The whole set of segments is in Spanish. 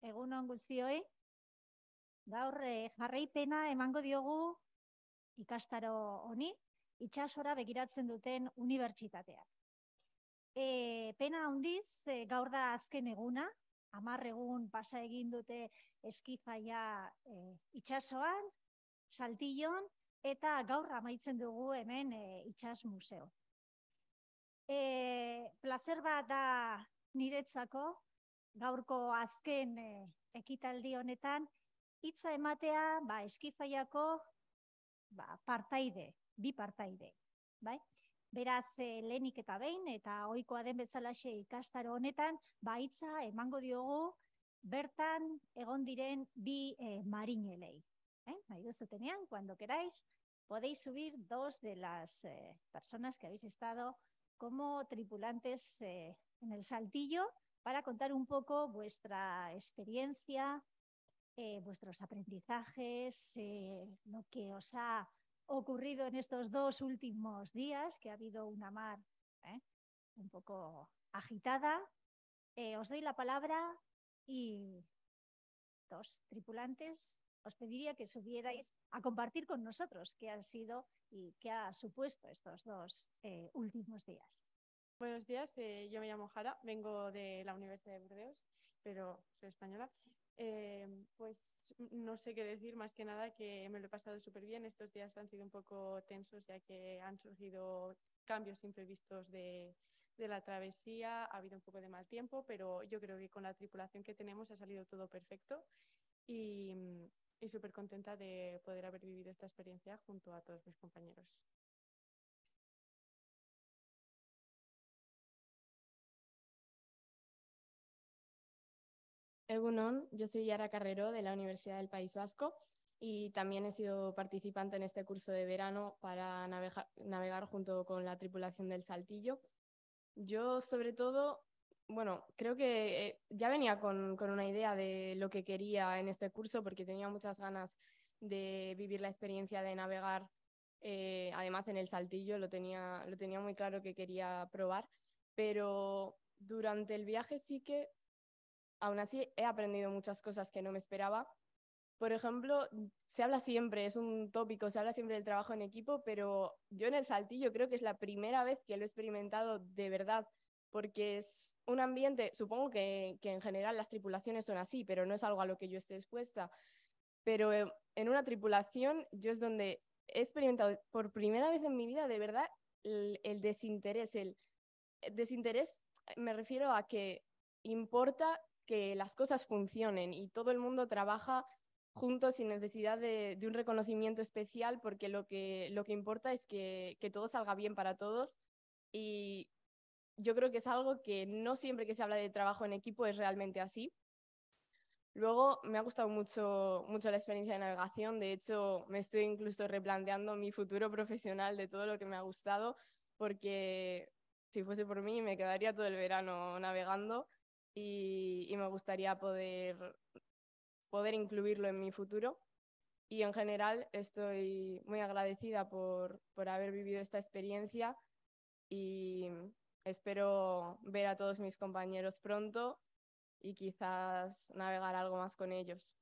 Egun on guztioi. Gaur jarraipena emango diogu ikastaro honi, itsasora begiratzen duten unibertsitateak. Pena handiz, gaur da azken eguna, 10 egun pasa egin dute eskifaia itsasoan, Saltillon, eta gaur amaitzen dugu hemen itsas museo. Plazer bat da niretzako, gaurko azken ekitaldi honetan, hitza ematea eskifaiako bi partaide. Bai? Beraz, lehenik eta behin, eta ohikoa den bezalaxe ikastaro honetan, hitza emango diogu bertan egon diren bi marinelei. Nahi duzutenean, cuando queráis, podéis subir 2 de las personas que habéis estado como tripulantes en el Saltillo para contar un poco vuestra experiencia, vuestros aprendizajes, lo que os ha ocurrido en estos 2 últimos días, que ha habido una mar un poco agitada. Os doy la palabra y 2 tripulantes os pediría que subierais a compartir con nosotros qué han sido y qué ha supuesto estos 2 últimos días. Buenos días, yo me llamo Jara, vengo de la Universidad de Burdeos, pero soy española. Pues no sé qué decir, más que nada que me lo he pasado súper bien. Estos días han sido un poco tensos, ya que han surgido cambios imprevistos de la travesía, ha habido un poco de mal tiempo, pero yo creo que con la tripulación que tenemos ha salido todo perfecto y súper contenta de poder haber vivido esta experiencia junto a todos mis compañeros. Egunon, yo soy Yara Carrero de la Universidad del País Vasco y también he sido participante en este curso de verano para navegar junto con la tripulación del Saltillo. Yo sobre todo, creo que ya venía con una idea de lo que quería en este curso porque tenía muchas ganas de vivir la experiencia de navegar, además en el Saltillo lo tenía muy claro que quería probar, pero durante el viaje sí que aún así he aprendido muchas cosas que no me esperaba. Por ejemplo, se habla siempre, es un tópico, se habla siempre del trabajo en equipo, pero yo en el Saltillo creo que es la primera vez que lo he experimentado de verdad, porque es un ambiente, supongo que en general las tripulaciones son así, pero no es algo a lo que yo esté expuesta. Pero en una tripulación yo es donde he experimentado por primera vez en mi vida de verdad el desinterés. El desinterés me refiero a que importa que las cosas funcionen y todo el mundo trabaja juntos sin necesidad de un reconocimiento especial, porque lo que importa es que todo salga bien para todos, y yo creo que es algo que no siempre que se habla de trabajo en equipo es realmente así. Luego me ha gustado mucho la experiencia de navegación. De hecho, me estoy incluso replanteando mi futuro profesional de todo lo que me ha gustado, porque si fuese por mí me quedaría todo el verano navegando y me gustaría poder incluirlo en mi futuro. Y en general estoy muy agradecida por haber vivido esta experiencia y espero ver a todos mis compañeros pronto y quizás navegar algo más con ellos.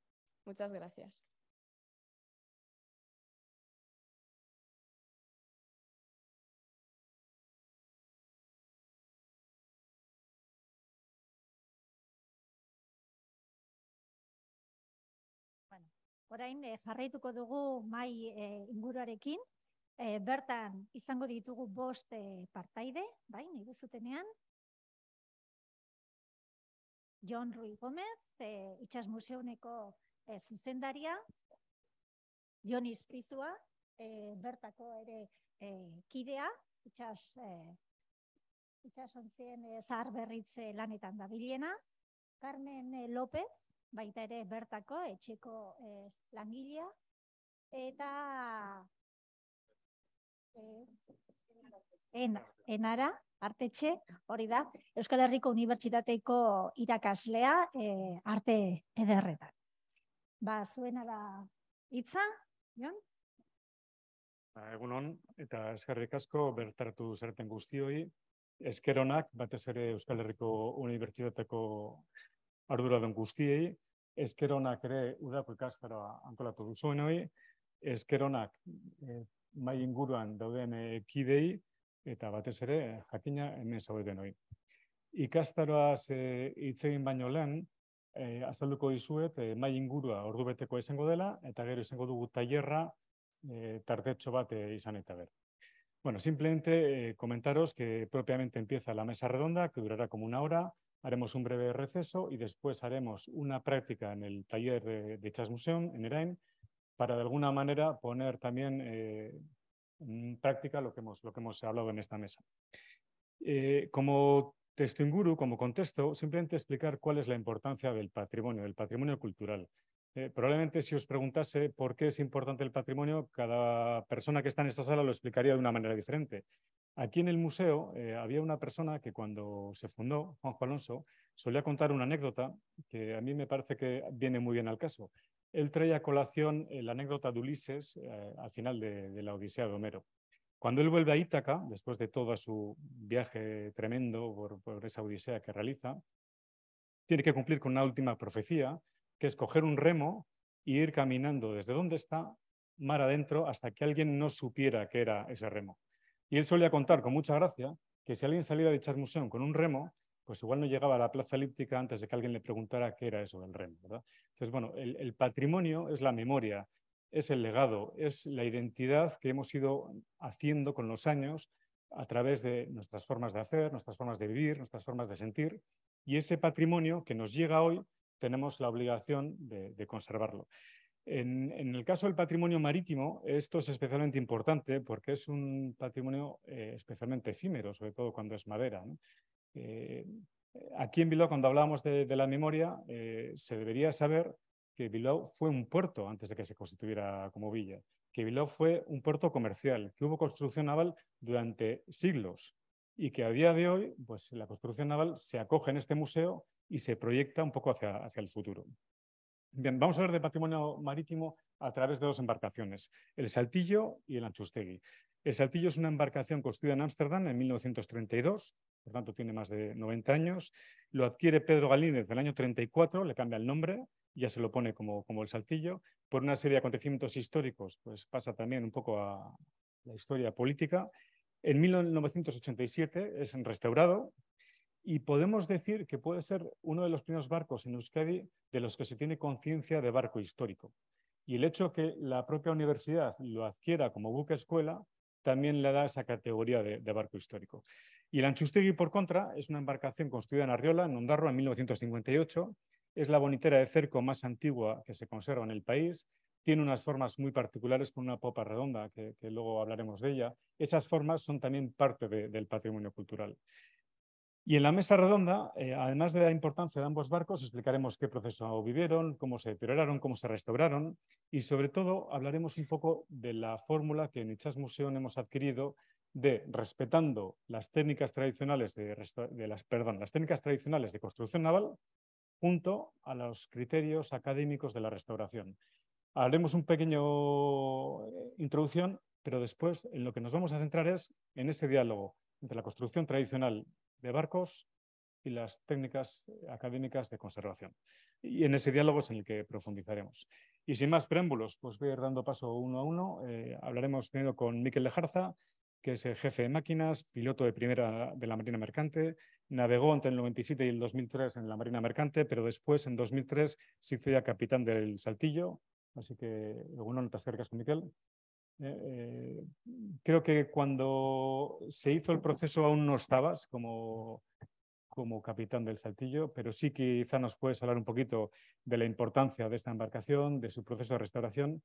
Muchas gracias. Orain jarraituko dugu mai inguruarekin. Bertan izango ditugu 5 partaide, bai, nahi duzutenean. Jon Ruiz Gomez, Itsas Museuneko zuzendaria. Jon Izpizua, bertako ere kidea, itsasontzien zaharberritze lanetan dabilena. Carmen López, baita ere bertako etxeko langilea. Eta Enara Artetxe, hori da, Euskal Herriko Unibertsitateko irakaslea arte ederretan. Zuena da hitza, Jon? Egunon, eta eskerrik asko bertaratu zareten guztioi. Esker onak, batez ere Euskal Herriko Unibertsitateko arduradun guztiei, esker onak ere udako ikastaroa antolatu duzuenoi, esker onak mahai inguruan dauden kidei, eta batez ere jakina hemen zaudenoi. Ikastaroaz hitz egin baino lehen, azalduko dizuet mahai ingurua ordubeteko izango dela, eta gero izango dugu tailerra tartetxo bat izan eta ber. Bueno, simplemente comentaros que propiamente empieza la mesa redonda, que durará como 1 hora. Haremos un breve receso y después haremos una práctica en el taller de ItxasMuseum, en Erain, para de alguna manera poner también en práctica lo que hemos hablado en esta mesa. Como testuinguru, como contexto, simplemente explicar cuál es la importancia del patrimonio cultural. Probablemente si os preguntase por qué es importante el patrimonio, cada persona que está en esta sala lo explicaría de una manera diferente. Aquí en el museo había una persona que cuando se fundó, Juanjo Alonso, solía contar una anécdota que a mí me parece que viene muy bien al caso. Él traía a colación la anécdota de Ulises al final de la Odisea de Homero. Cuando él vuelve a Ítaca, después de todo su viaje tremendo por esa Odisea que realiza, tiene que cumplir con una última profecía, que es coger un remo e ir caminando desde donde está, mar adentro, hasta que alguien no supiera qué era ese remo. Y él solía contar con mucha gracia que si alguien saliera de ItxasMuseum con un remo, pues igual no llegaba a la plaza elíptica antes de que alguien le preguntara qué era eso del remo, ¿verdad? Entonces, bueno, el patrimonio es la memoria, es el legado, es la identidad que hemos ido haciendo con los años a través de nuestras formas de hacer, nuestras formas de vivir, nuestras formas de sentir, y ese patrimonio que nos llega hoy tenemos la obligación de conservarlo. En el caso del patrimonio marítimo, esto es especialmente importante porque es un patrimonio especialmente efímero, sobre todo cuando es madera, ¿no? Aquí en Bilbao, cuando hablábamos de la memoria, se debería saber que Bilbao fue un puerto antes de que se constituyera como villa, que Bilbao fue un puerto comercial, que hubo construcción naval durante siglos y que a día de hoy, pues la construcción naval se acoge en este museo y se proyecta un poco hacia el futuro. Bien, vamos a hablar de patrimonio marítimo a través de 2 embarcaciones, el Saltillo y el Antxustegi. El Saltillo es una embarcación construida en Ámsterdam en 1932, por tanto tiene más de 90 años. Lo adquiere Pedro Galíndez en el año 34, le cambia el nombre, ya se lo pone como el Saltillo. Por una serie de acontecimientos históricos, pues pasa también un poco a la historia política. En 1987 es restaurado y podemos decir que puede ser uno de los primeros barcos en Euskadi de los que se tiene conciencia de barco histórico. Y el hecho que la propia universidad lo adquiera como buque escuela también le da esa categoría de barco histórico. Y el Antxustegi, por contra, es una embarcación construida en Arriola, en Ondarroa, en 1958. Es la bonitera de cerco más antigua que se conserva en el país. Tiene unas formas muy particulares con una popa redonda, que luego hablaremos de ella. Esas formas son también parte del patrimonio cultural. Y en la mesa redonda, además de la importancia de ambos barcos, explicaremos qué proceso vivieron, cómo se deterioraron, cómo se restauraron y sobre todo hablaremos un poco de la fórmula que en ItxasMuseum hemos adquirido de respetando las técnicas tradicionales las técnicas tradicionales de construcción naval junto a los criterios académicos de la restauración. Haremos un pequeño introducción, pero después en lo que nos vamos a centrar es en ese diálogo entre la construcción tradicional de barcos y las técnicas académicas de conservación. Y en ese diálogo es en el que profundizaremos. Y sin más preámbulos, pues voy a ir dando paso uno a uno. Hablaremos primero con Mikel Lejarza, que es el jefe de máquinas, piloto de primera de la Marina Mercante. Navegó entre el 97 y el 2003 en la Marina Mercante, pero después, en 2003, se hizo ya capitán del Saltillo. Así que, bueno, no te acercas con Mikel. Creo que cuando se hizo el proceso aún no estabas como capitán del Saltillo, pero sí quizá nos puedes hablar un poquito de la importancia de esta embarcación, de su proceso de restauración.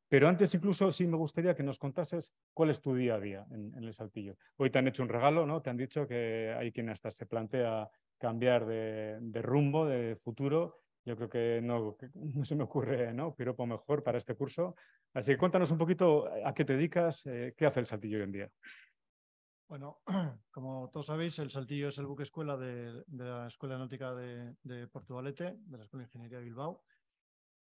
Pero antes incluso sí me gustaría que nos contases cuál es tu día a día en el Saltillo. Hoy te han hecho un regalo, ¿no? Te han dicho que hay quien hasta se plantea cambiar de rumbo, de futuro. Yo creo que no se me ocurre, ¿no? Piropo mejor para este curso. Así que cuéntanos un poquito a qué te dedicas, qué hace el Saltillo hoy en día. Bueno, como todos sabéis, el Saltillo es el buque escuela de la Escuela Náutica de Portugalete, de la Escuela de Ingeniería de Bilbao.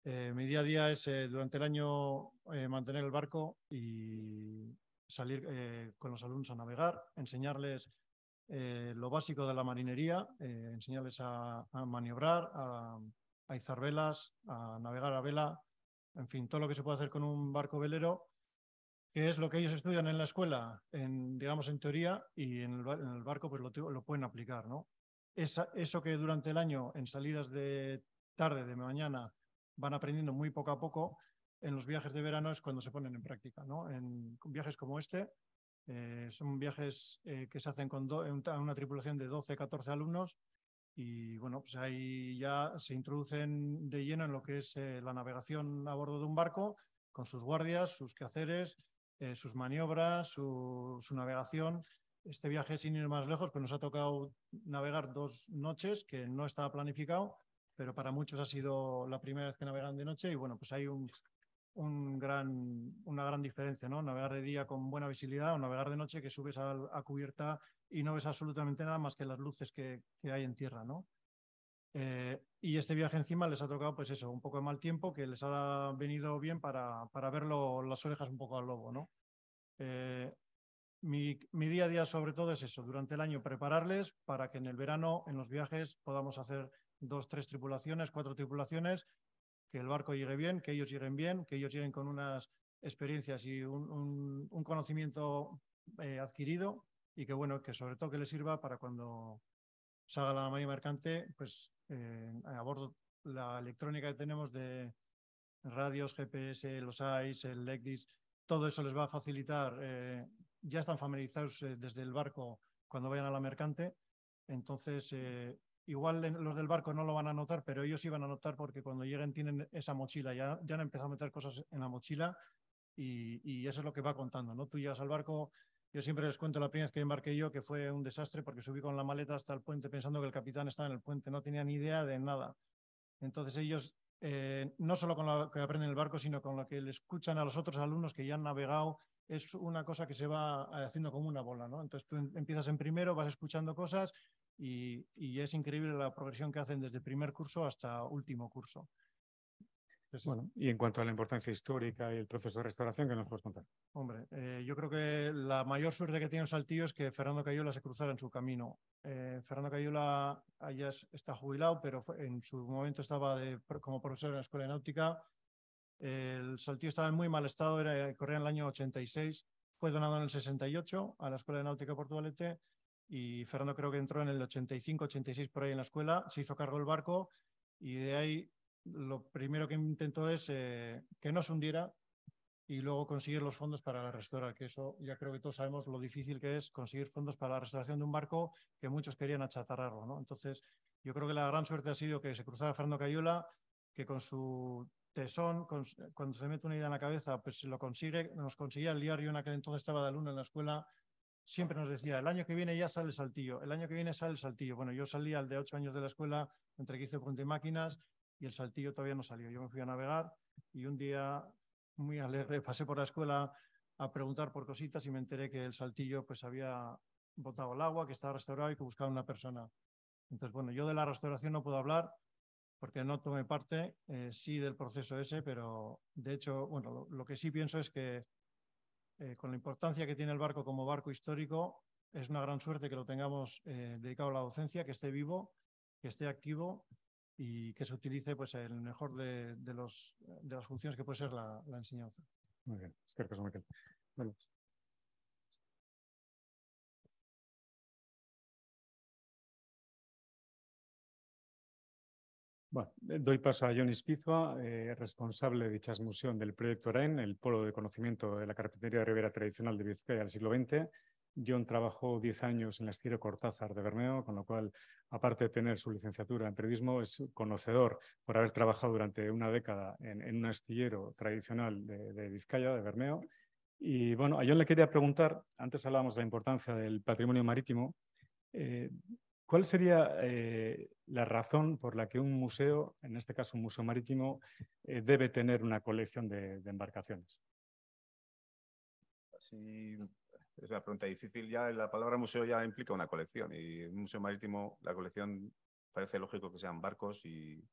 Mi día a día es durante el año mantener el barco y salir con los alumnos a navegar, enseñarles lo básico de la marinería, enseñarles a maniobrar, a a izar velas, a navegar a vela, en fin, todo lo que se puede hacer con un barco velero, que es lo que ellos estudian en la escuela, digamos en teoría, y en el barco pues lo pueden aplicar, ¿no? Eso que durante el año, en salidas de tarde, de mañana, van aprendiendo muy poco a poco, en los viajes de verano es cuando se ponen en práctica, ¿no? En viajes como este, son viajes que se hacen con una tripulación de 12, 14 alumnos, y bueno, pues ahí ya se introducen de lleno en lo que es la navegación a bordo de un barco, con sus guardias, sus quehaceres, sus maniobras, su navegación. Este viaje, sin ir más lejos, pues nos ha tocado navegar 2 noches, que no estaba planificado, pero para muchos ha sido la primera vez que navegan de noche, y bueno, pues hay una gran diferencia, ¿no? Navegar de día con buena visibilidad o navegar de noche que subes a cubierta y no ves absolutamente nada más que las luces que hay en tierra, ¿no? Y este viaje encima les ha tocado, pues eso, un poco de mal tiempo, que les ha venido bien para ver las orejas un poco al lobo, ¿no? Mi día a día sobre todo es eso, durante el año prepararles para que en el verano, en los viajes, podamos hacer 2, 3 tripulaciones, 4 tripulaciones, que el barco llegue bien, que ellos lleguen bien, que ellos lleguen con unas experiencias y un conocimiento adquirido, y que bueno, que sobre todo que les sirva para cuando salga la marina mercante, pues a bordo la electrónica que tenemos de radios, GPS, los AIS, el LECDIS, todo eso les va a facilitar. Ya están familiarizados desde el barco cuando vayan a la mercante. Entonces, igual los del barco no lo van a notar, pero ellos sí van a notar porque cuando lleguen tienen esa mochila. Ya han empezado a meter cosas en la mochila y eso es lo que va contando, ¿no? Tú llegas al barco. Yo siempre les cuento la primera vez que embarqué yo, que fue un desastre porque subí con la maleta hasta el puente pensando que el capitán estaba en el puente, no tenía ni idea de nada. Entonces ellos, no solo con lo que aprenden en el barco, sino con lo que le escuchan a los otros alumnos que ya han navegado, es una cosa que se va haciendo como una bola, ¿no? Entonces tú empiezas en primero, vas escuchando cosas y es increíble la progresión que hacen desde primer curso hasta último curso. Entonces, bueno, y en cuanto a la importancia histórica y el proceso de restauración, ¿qué nos puedes contar? Hombre, yo creo que la mayor suerte que tiene Saltillo es que Fernando Cayola se cruzara en su camino. Fernando Cayola ya está jubilado, pero en su momento estaba como profesor en la Escuela de Náutica. El Saltillo estaba en muy mal estado, corría en el año 86, fue donado en el 68 a la Escuela de Náutica Portugalete, y Fernando creo que entró en el 85, 86 por ahí en la escuela, se hizo cargo del barco, y de ahí lo primero que intentó es que no se hundiera y luego conseguir los fondos para restaurar, que eso ya creo que todos sabemos lo difícil que es conseguir fondos para la restauración de un barco, que muchos querían achatarrarlo, ¿no? Entonces, yo creo que la gran suerte ha sido que se cruzara Fernando Cayola, que con su tesón, cuando se mete una idea en la cabeza, pues lo consigue, nos conseguía liar. Yo en aquel entonces estaba de alumno en la escuela, siempre nos decía, el año que viene ya sale el Saltillo, el año que viene sale el Saltillo. Bueno, yo salí al de 8 años de la escuela, entre que hice puente y máquinas, y el Saltillo todavía no salió. Yo me fui a navegar y un día muy alegre pasé por la escuela a preguntar por cositas y me enteré que el Saltillo pues había botado el agua, que estaba restaurado y que buscaba una persona. Entonces, bueno, yo de la restauración no puedo hablar porque no tomé parte, sí del proceso ese, pero de hecho, bueno, lo que sí pienso es que con la importancia que tiene el barco como barco histórico, es una gran suerte que lo tengamos dedicado a la docencia, que esté vivo, que esté activo y que se utilice pues el mejor de las funciones que puede ser la enseñanza. Muy bien, es que Miquel. Bueno. Bueno, doy paso a Jon Ispizua, responsable de dicha excursión del proyecto ORAIN, el polo de conocimiento de la carpintería de ribera tradicional de Vizcaya del siglo XX. Jon trabajó 10 años en la Astillero Cortázar de Bermeo, con lo cual, aparte de tener su licenciatura en periodismo, es conocedor por haber trabajado durante una década en un astillero tradicional de Vizcaya, de Bermeo. Y bueno, a Jon le quería preguntar, antes hablábamos de la importancia del patrimonio marítimo, ¿cuál sería la razón por la que un museo, en este caso un museo marítimo, debe tener una colección de embarcaciones? Sí, es una pregunta difícil. Ya la palabra museo ya implica una colección, y en un museo marítimo la colección parece lógico que sean barcos y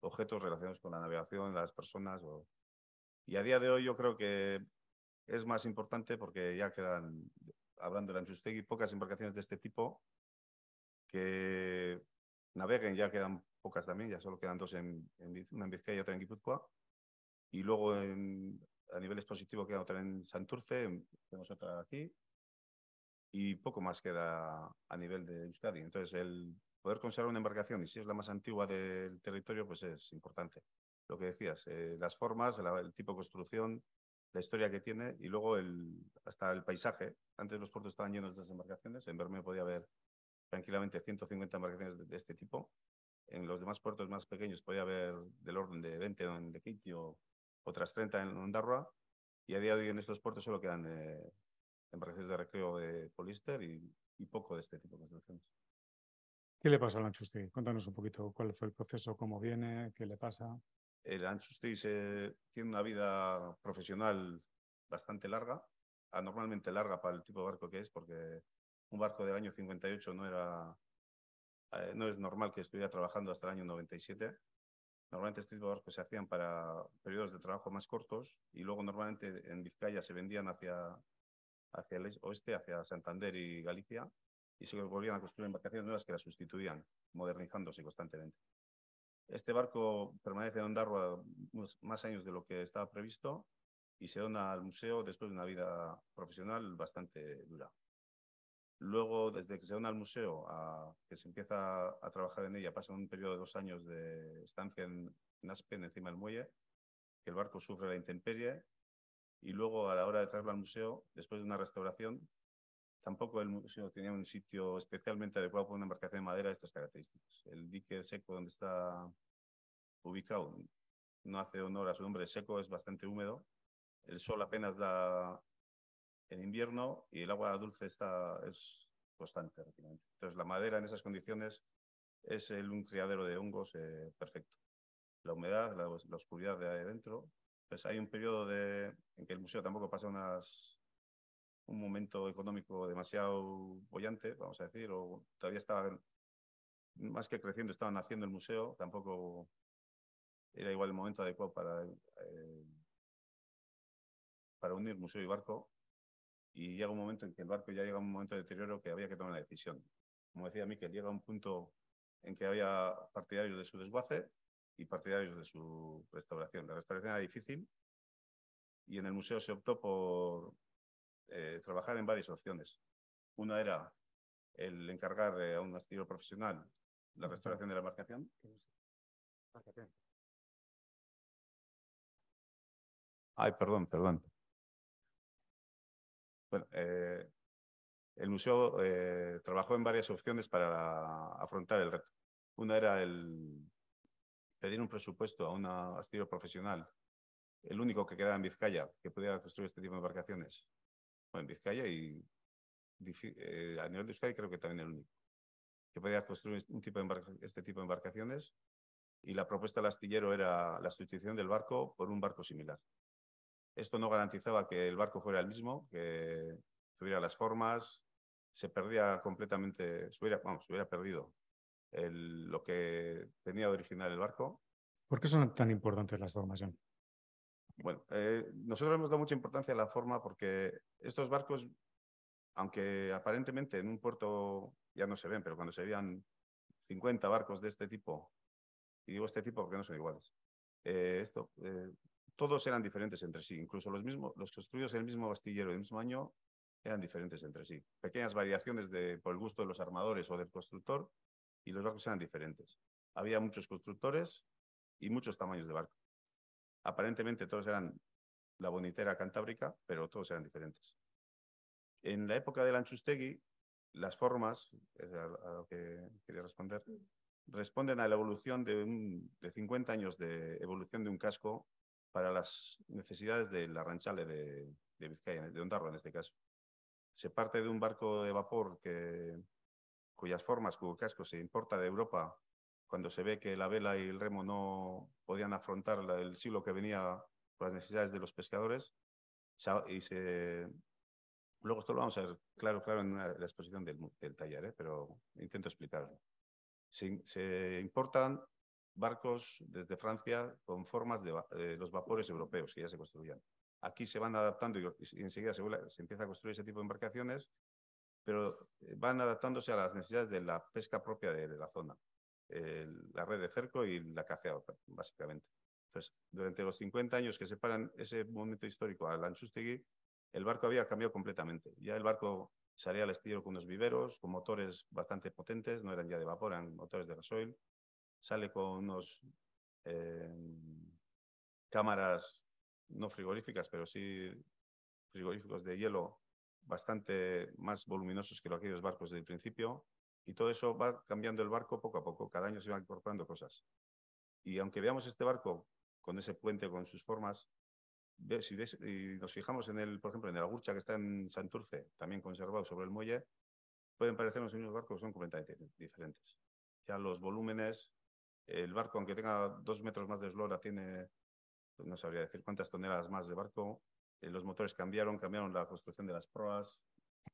objetos relacionados con la navegación, las personas. Y a día de hoy yo creo que es más importante porque ya quedan, hablando de Antxustegi, pocas embarcaciones de este tipo que naveguen, ya quedan pocas también, ya solo quedan dos una en Vizcaya y otra en Guipúzcoa. Y luego a nivel expositivo queda otra en Santurce, tenemos otra aquí. Y poco más queda a nivel de Euskadi. Entonces, el poder conservar una embarcación, y si es la más antigua del territorio, pues es importante. Lo que decías, las formas, el tipo de construcción, la historia que tiene y luego hasta el paisaje. Antes los puertos estaban llenos de estas embarcaciones. En Bermeo podía haber tranquilamente 150 embarcaciones de este tipo. En los demás puertos más pequeños podía haber del orden de 20 en Lequeitio o otras 30 en Ondarroa. Y a día de hoy en estos puertos solo quedan embarcaciones de recreo de poliéster y poco de este tipo de construcciones. ¿Qué le pasa al Anchustegui? Cuéntanos un poquito cuál fue el proceso, cómo viene, qué le pasa. El Anchustegui tiene una vida profesional bastante larga, anormalmente larga para el tipo de barco que es, porque un barco del año 58 no es normal que estuviera trabajando hasta el año 97. Normalmente este tipo de barcos se hacían para periodos de trabajo más cortos y luego normalmente en Vizcaya se vendían hacia el oeste, hacia Santander y Galicia, y se volvían a construir embarcaciones nuevas que las sustituían, modernizándose constantemente. Este barco permanece en Ondarroa más años de lo que estaba previsto y se dona al museo después de una vida profesional bastante dura. Luego, desde que se dona al museo a que se empieza a trabajar en ella, pasa un periodo de 2 años de estancia en Aspen, encima del muelle, que el barco sufre la intemperie, y luego a la hora de traerlo al museo, después de una restauración, tampoco el museo tenía un sitio especialmente adecuado para una embarcación de madera de estas características. El dique seco donde está ubicado no hace honor a su nombre, seco, es bastante húmedo. El sol apenas da en invierno y el agua dulce es constante. Entonces la madera en esas condiciones es un criadero de hongos perfecto. La humedad, la oscuridad de ahí dentro. Pues hay un periodo en que el museo tampoco pasa un momento económico demasiado bollante, vamos a decir, o todavía estaba, más que creciendo, estaban haciendo el museo, tampoco era igual el momento adecuado para unir museo y barco, y llega un momento en que el barco ya llega a un momento de deterioro que había que tomar una decisión. Como decía Miquel, llega un punto en que había partidarios de su desguace y partidarios de su restauración. La restauración era difícil y en el museo se optó por trabajar en varias opciones. Una era el encargar a un astillero profesional la restauración de la embarcación. Ay, perdón. Bueno, el museo trabajó en varias opciones para afrontar el reto. Una era el pedir un presupuesto a un astillero profesional, el único que quedaba en Vizcaya que pudiera construir este tipo de embarcaciones. Bueno, en Vizcaya y a nivel de Euskadi creo que también el único que podía construir este tipo de embarcaciones, y la propuesta del astillero era la sustitución del barco por un barco similar. Esto no garantizaba que el barco fuera el mismo, que tuviera las formas, se perdía completamente, se hubiera perdido lo que tenía de original el barco. ¿Por qué son tan importantes las formas, John? Bueno, nosotros hemos dado mucha importancia a la forma porque estos barcos, aunque aparentemente en un puerto ya no se ven, pero cuando se veían 50 barcos de este tipo, y digo este tipo porque no son iguales, todos eran diferentes entre sí, incluso los construidos en el mismo astillero del mismo año eran diferentes entre sí. Pequeñas variaciones por el gusto de los armadores o del constructor, y los barcos eran diferentes. Había muchos constructores y muchos tamaños de barco. Aparentemente todos eran la bonitera cantábrica, pero todos eran diferentes. En la época del Anchustegui, las formas, a lo que quería responder, responden a la evolución de 50 años de evolución de un casco para las necesidades del arranchale de Vizcaya, de Ondarroa en este caso. Se parte de un barco de vapor cuyas formas, cuyo casco se importa de Europa cuando se ve que la vela y el remo no podían afrontar el siglo que venía por las necesidades de los pescadores. Luego esto lo vamos a ver claro en la exposición del taller, pero intento explicarlo. Se importan barcos desde Francia con formas de los vapores europeos que ya se construían. Aquí se van adaptando y enseguida se empieza a construir ese tipo de embarcaciones, pero van adaptándose a las necesidades de la pesca propia de la zona. la red de cerco y la caza, básicamente. Entonces, durante los 50 años que separan ese momento histórico al Antxustegi, el barco había cambiado completamente. Ya el barco salía al estilo con unos viveros, con motores bastante potentes, no eran ya de vapor, eran motores de gasoil. Sale con unos cámaras no frigoríficas, pero sí frigoríficos de hielo bastante más voluminosos que aquellos barcos del principio. Y todo eso va cambiando el barco poco a poco. Cada año se van incorporando cosas. Y aunque veamos este barco con ese puente, con sus formas, si ves, y nos fijamos en el, por ejemplo, en el Agurcha que está en Santurce, también conservado sobre el muelle, pueden parecernos unos barcos que son completamente diferentes. Ya los volúmenes, el barco, aunque tenga 2 metros más de eslora, tiene, pues no sabría decir cuántas toneladas más de barco. Los motores cambiaron la construcción de las proas.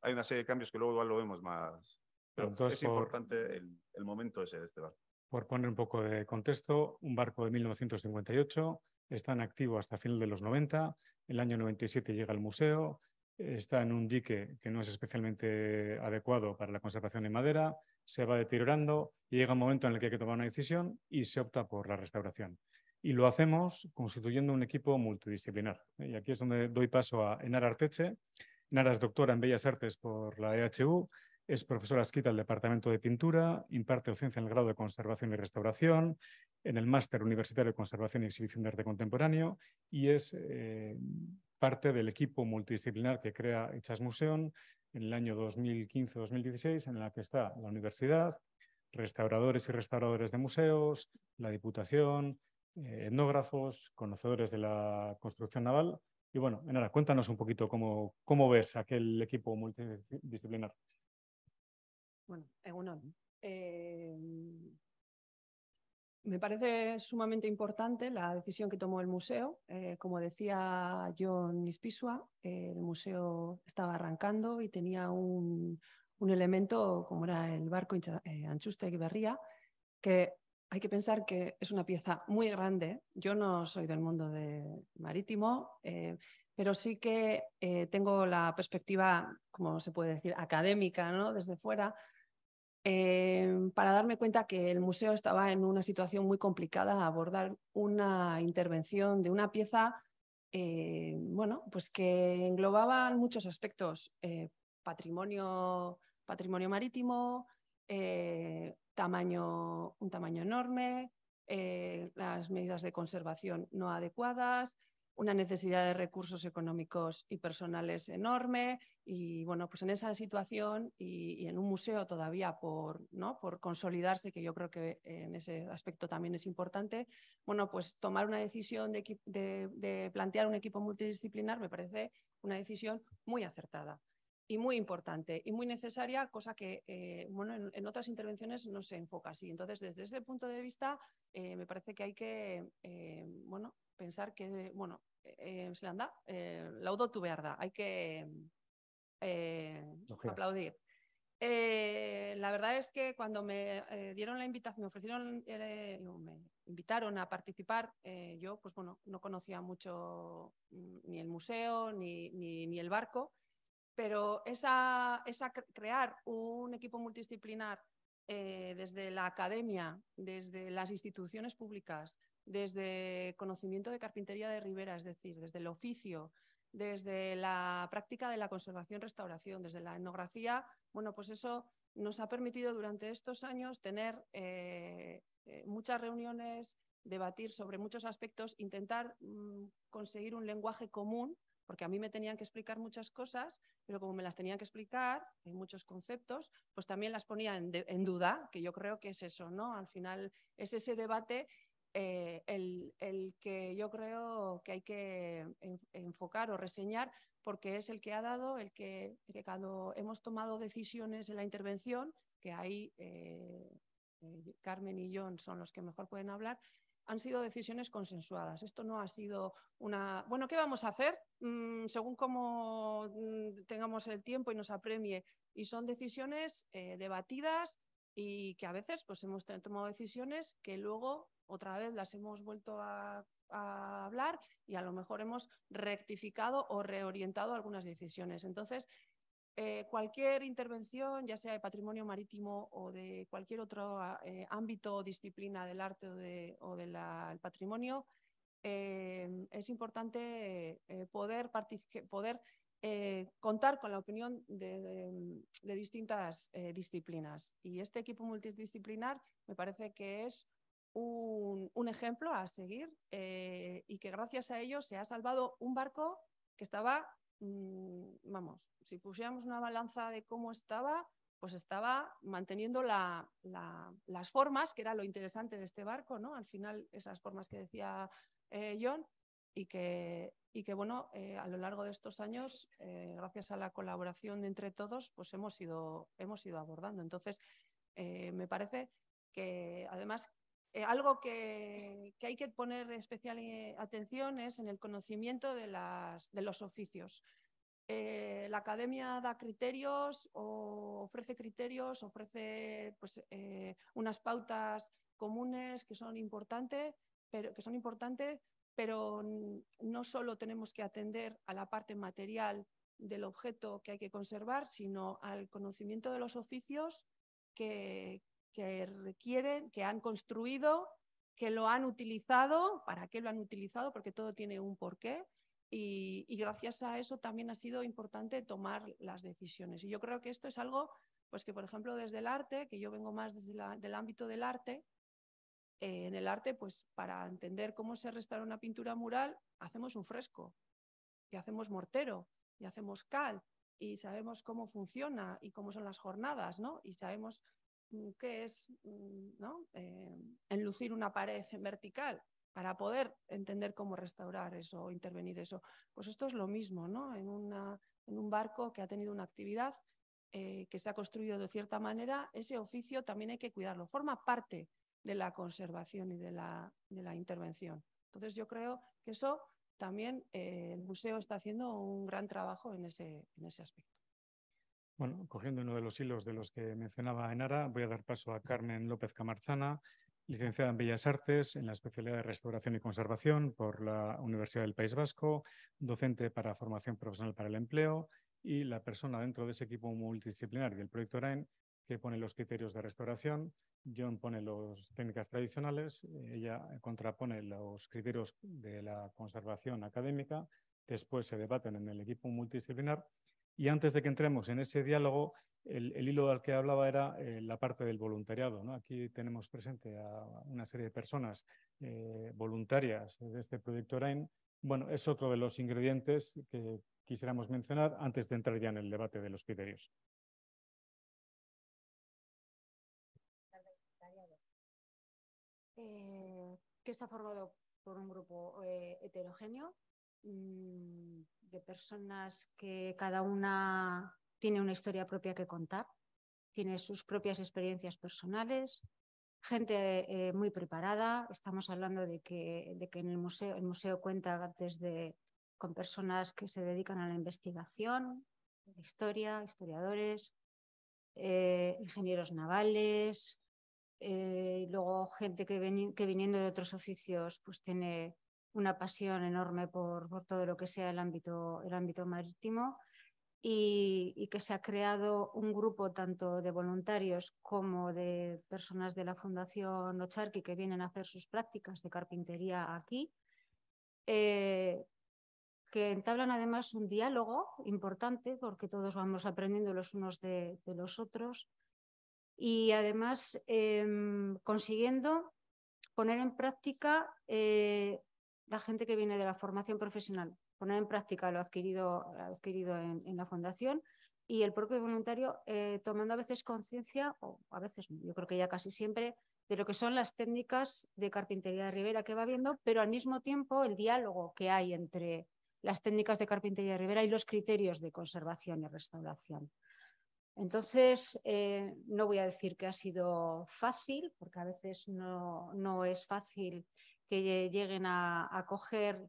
Hay una serie de cambios que luego igual lo vemos más. Pero entonces, es importante el momento ese de este barco. Por poner un poco de contexto, un barco de 1958, está en activo hasta final de los 90, el año 97 llega al museo, está en un dique que no es especialmente adecuado para la conservación en madera, se va deteriorando y llega un momento en el que hay que tomar una decisión y se opta por la restauración. Y lo hacemos constituyendo un equipo multidisciplinar. Y aquí es donde doy paso a Enara Arteche. Enara es doctora en Bellas Artes por la EHU, es profesora adscrita al Departamento de Pintura, imparte docencia en el grado de Conservación y Restauración, en el Máster Universitario de Conservación y Exhibición de Arte Contemporáneo y es parte del equipo multidisciplinar que crea Itsasmuseon en el año 2015-2016, en la que está la universidad, restauradores y restauradores de museos, la Diputación, etnógrafos, conocedores de la construcción naval. Y bueno, Enara, cuéntanos un poquito cómo ves aquel equipo multidisciplinar. Bueno, me parece sumamente importante la decisión que tomó el museo. Como decía Jon Ispizua, el museo estaba arrancando y tenía un elemento como era el barco Antxustegi Berria, que hay que pensar que es una pieza muy grande. Yo no soy del mundo marítimo, pero sí que tengo la perspectiva, como se puede decir, académica, ¿no? Desde fuera, para darme cuenta que el museo estaba en una situación muy complicada a abordar una intervención de una pieza bueno, pues que englobaba muchos aspectos, patrimonio marítimo, un tamaño enorme, las medidas de conservación no adecuadas, una necesidad de recursos económicos y personales enorme y bueno, pues en esa situación y en un museo todavía por consolidarse, que yo creo que en ese aspecto también es importante, bueno, pues tomar una decisión de plantear un equipo multidisciplinar me parece una decisión muy acertada y muy importante y muy necesaria, cosa que bueno, en otras intervenciones no se enfoca así. Entonces, desde ese punto de vista, me parece que hay que bueno, pensar que, bueno, se le anda, laudo tu verda, hay que aplaudir. La verdad es que cuando me dieron la invitación, me ofrecieron, me invitaron a participar, yo pues bueno, no conocía mucho ni el museo ni el barco, pero crear un equipo multidisciplinar desde la academia, desde las instituciones públicas, desde conocimiento de carpintería de ribera, es decir, desde el oficio, desde la práctica de la conservación-restauración, desde la etnografía, bueno, pues eso nos ha permitido durante estos años tener muchas reuniones, debatir sobre muchos aspectos, intentar conseguir un lenguaje común, porque a mí me tenían que explicar muchas cosas, pero como me las tenían que explicar, en muchos conceptos, pues también las ponía en duda, que yo creo que es eso, ¿no? Al final es ese debate el que yo creo que hay que enfocar o reseñar, porque es el que ha dado, el que cuando hemos tomado decisiones en la intervención, que ahí Carmen y Jon son los que mejor pueden hablar, han sido decisiones consensuadas. Esto no ha sido una... Bueno, ¿qué vamos a hacer? Según cómo tengamos el tiempo y nos apremie. Y son decisiones debatidas y que a veces pues, hemos tomado decisiones que luego otra vez las hemos vuelto a hablar y a lo mejor hemos rectificado o reorientado algunas decisiones. Entonces, cualquier intervención, ya sea de patrimonio marítimo o de cualquier otro ámbito o disciplina del arte o del patrimonio, es importante poder contar con la opinión de distintas disciplinas. Y este equipo multidisciplinar me parece que es un ejemplo a seguir y que gracias a ello se ha salvado un barco que estaba, vamos, si pusiéramos una balanza de cómo estaba, pues estaba manteniendo las formas, que era lo interesante de este barco, ¿no? Al final, esas formas que decía John, y que bueno, a lo largo de estos años, gracias a la colaboración de entre todos, pues hemos ido abordando. Entonces, me parece que además algo que hay que poner especial atención es en el conocimiento de los oficios. La academia da criterios o ofrece criterios, ofrece pues, unas pautas comunes que son importantes, pero no solo tenemos que atender a la parte material del objeto que hay que conservar, sino al conocimiento de los oficios que requieren, que han construido, que lo han utilizado, para qué lo han utilizado, porque todo tiene un porqué. Y gracias a eso también ha sido importante tomar las decisiones. Y yo creo que esto es algo pues que, por ejemplo, desde el arte, que yo vengo más desde del ámbito del arte, en el arte, pues para entender cómo se restaura una pintura mural, hacemos un fresco, y hacemos mortero, y hacemos cal, y sabemos cómo funciona y cómo son las jornadas, ¿no? Y sabemos qué es, ¿no? Enlucir una pared vertical para poder entender cómo restaurar eso o intervenir eso. Pues esto es lo mismo, ¿no? En un barco que ha tenido una actividad que se ha construido de cierta manera, ese oficio también hay que cuidarlo. Forma parte de la conservación y de la intervención. Entonces yo creo que eso también el museo está haciendo un gran trabajo en ese aspecto. Bueno, cogiendo uno de los hilos de los que mencionaba Enara, voy a dar paso a Carmen López Camarzana, licenciada en Bellas Artes en la especialidad de Restauración y Conservación por la Universidad del País Vasco, docente para Formación Profesional para el Empleo y la persona dentro de ese equipo multidisciplinar del proyecto RAIN que pone los criterios de restauración. John pone las técnicas tradicionales, ella contrapone los criterios de la conservación académica, después se debaten en el equipo multidisciplinar. Y antes de que entremos en ese diálogo, el hilo al que hablaba era la parte del voluntariado, ¿no? Aquí tenemos presente a una serie de personas voluntarias de este proyecto RAIN. Bueno, es otro de los ingredientes que quisiéramos mencionar antes de entrar ya en el debate de los criterios. Que está formado por un grupo heterogéneo de personas que cada una tiene una historia propia que contar, tiene sus propias experiencias personales, gente muy preparada. Estamos hablando de que en el museo cuenta con personas que se dedican a la investigación, la historia, historiadores, ingenieros navales, luego gente que viniendo de otros oficios pues tiene una pasión enorme por todo lo que sea el ámbito marítimo y que se ha creado un grupo tanto de voluntarios como de personas de la Fundación Ocharqui que vienen a hacer sus prácticas de carpintería aquí, que entablan además un diálogo importante porque todos vamos aprendiendo los unos de los otros y además consiguiendo poner en práctica la gente que viene de la formación profesional, poner en práctica lo adquirido en la fundación y el propio voluntario tomando a veces conciencia, o a veces yo creo que ya casi siempre, de lo que son las técnicas de carpintería de ribera que va viendo, pero al mismo tiempo el diálogo que hay entre las técnicas de carpintería de ribera y los criterios de conservación y restauración. Entonces, no voy a decir que ha sido fácil, porque a veces no es fácil que lleguen a coger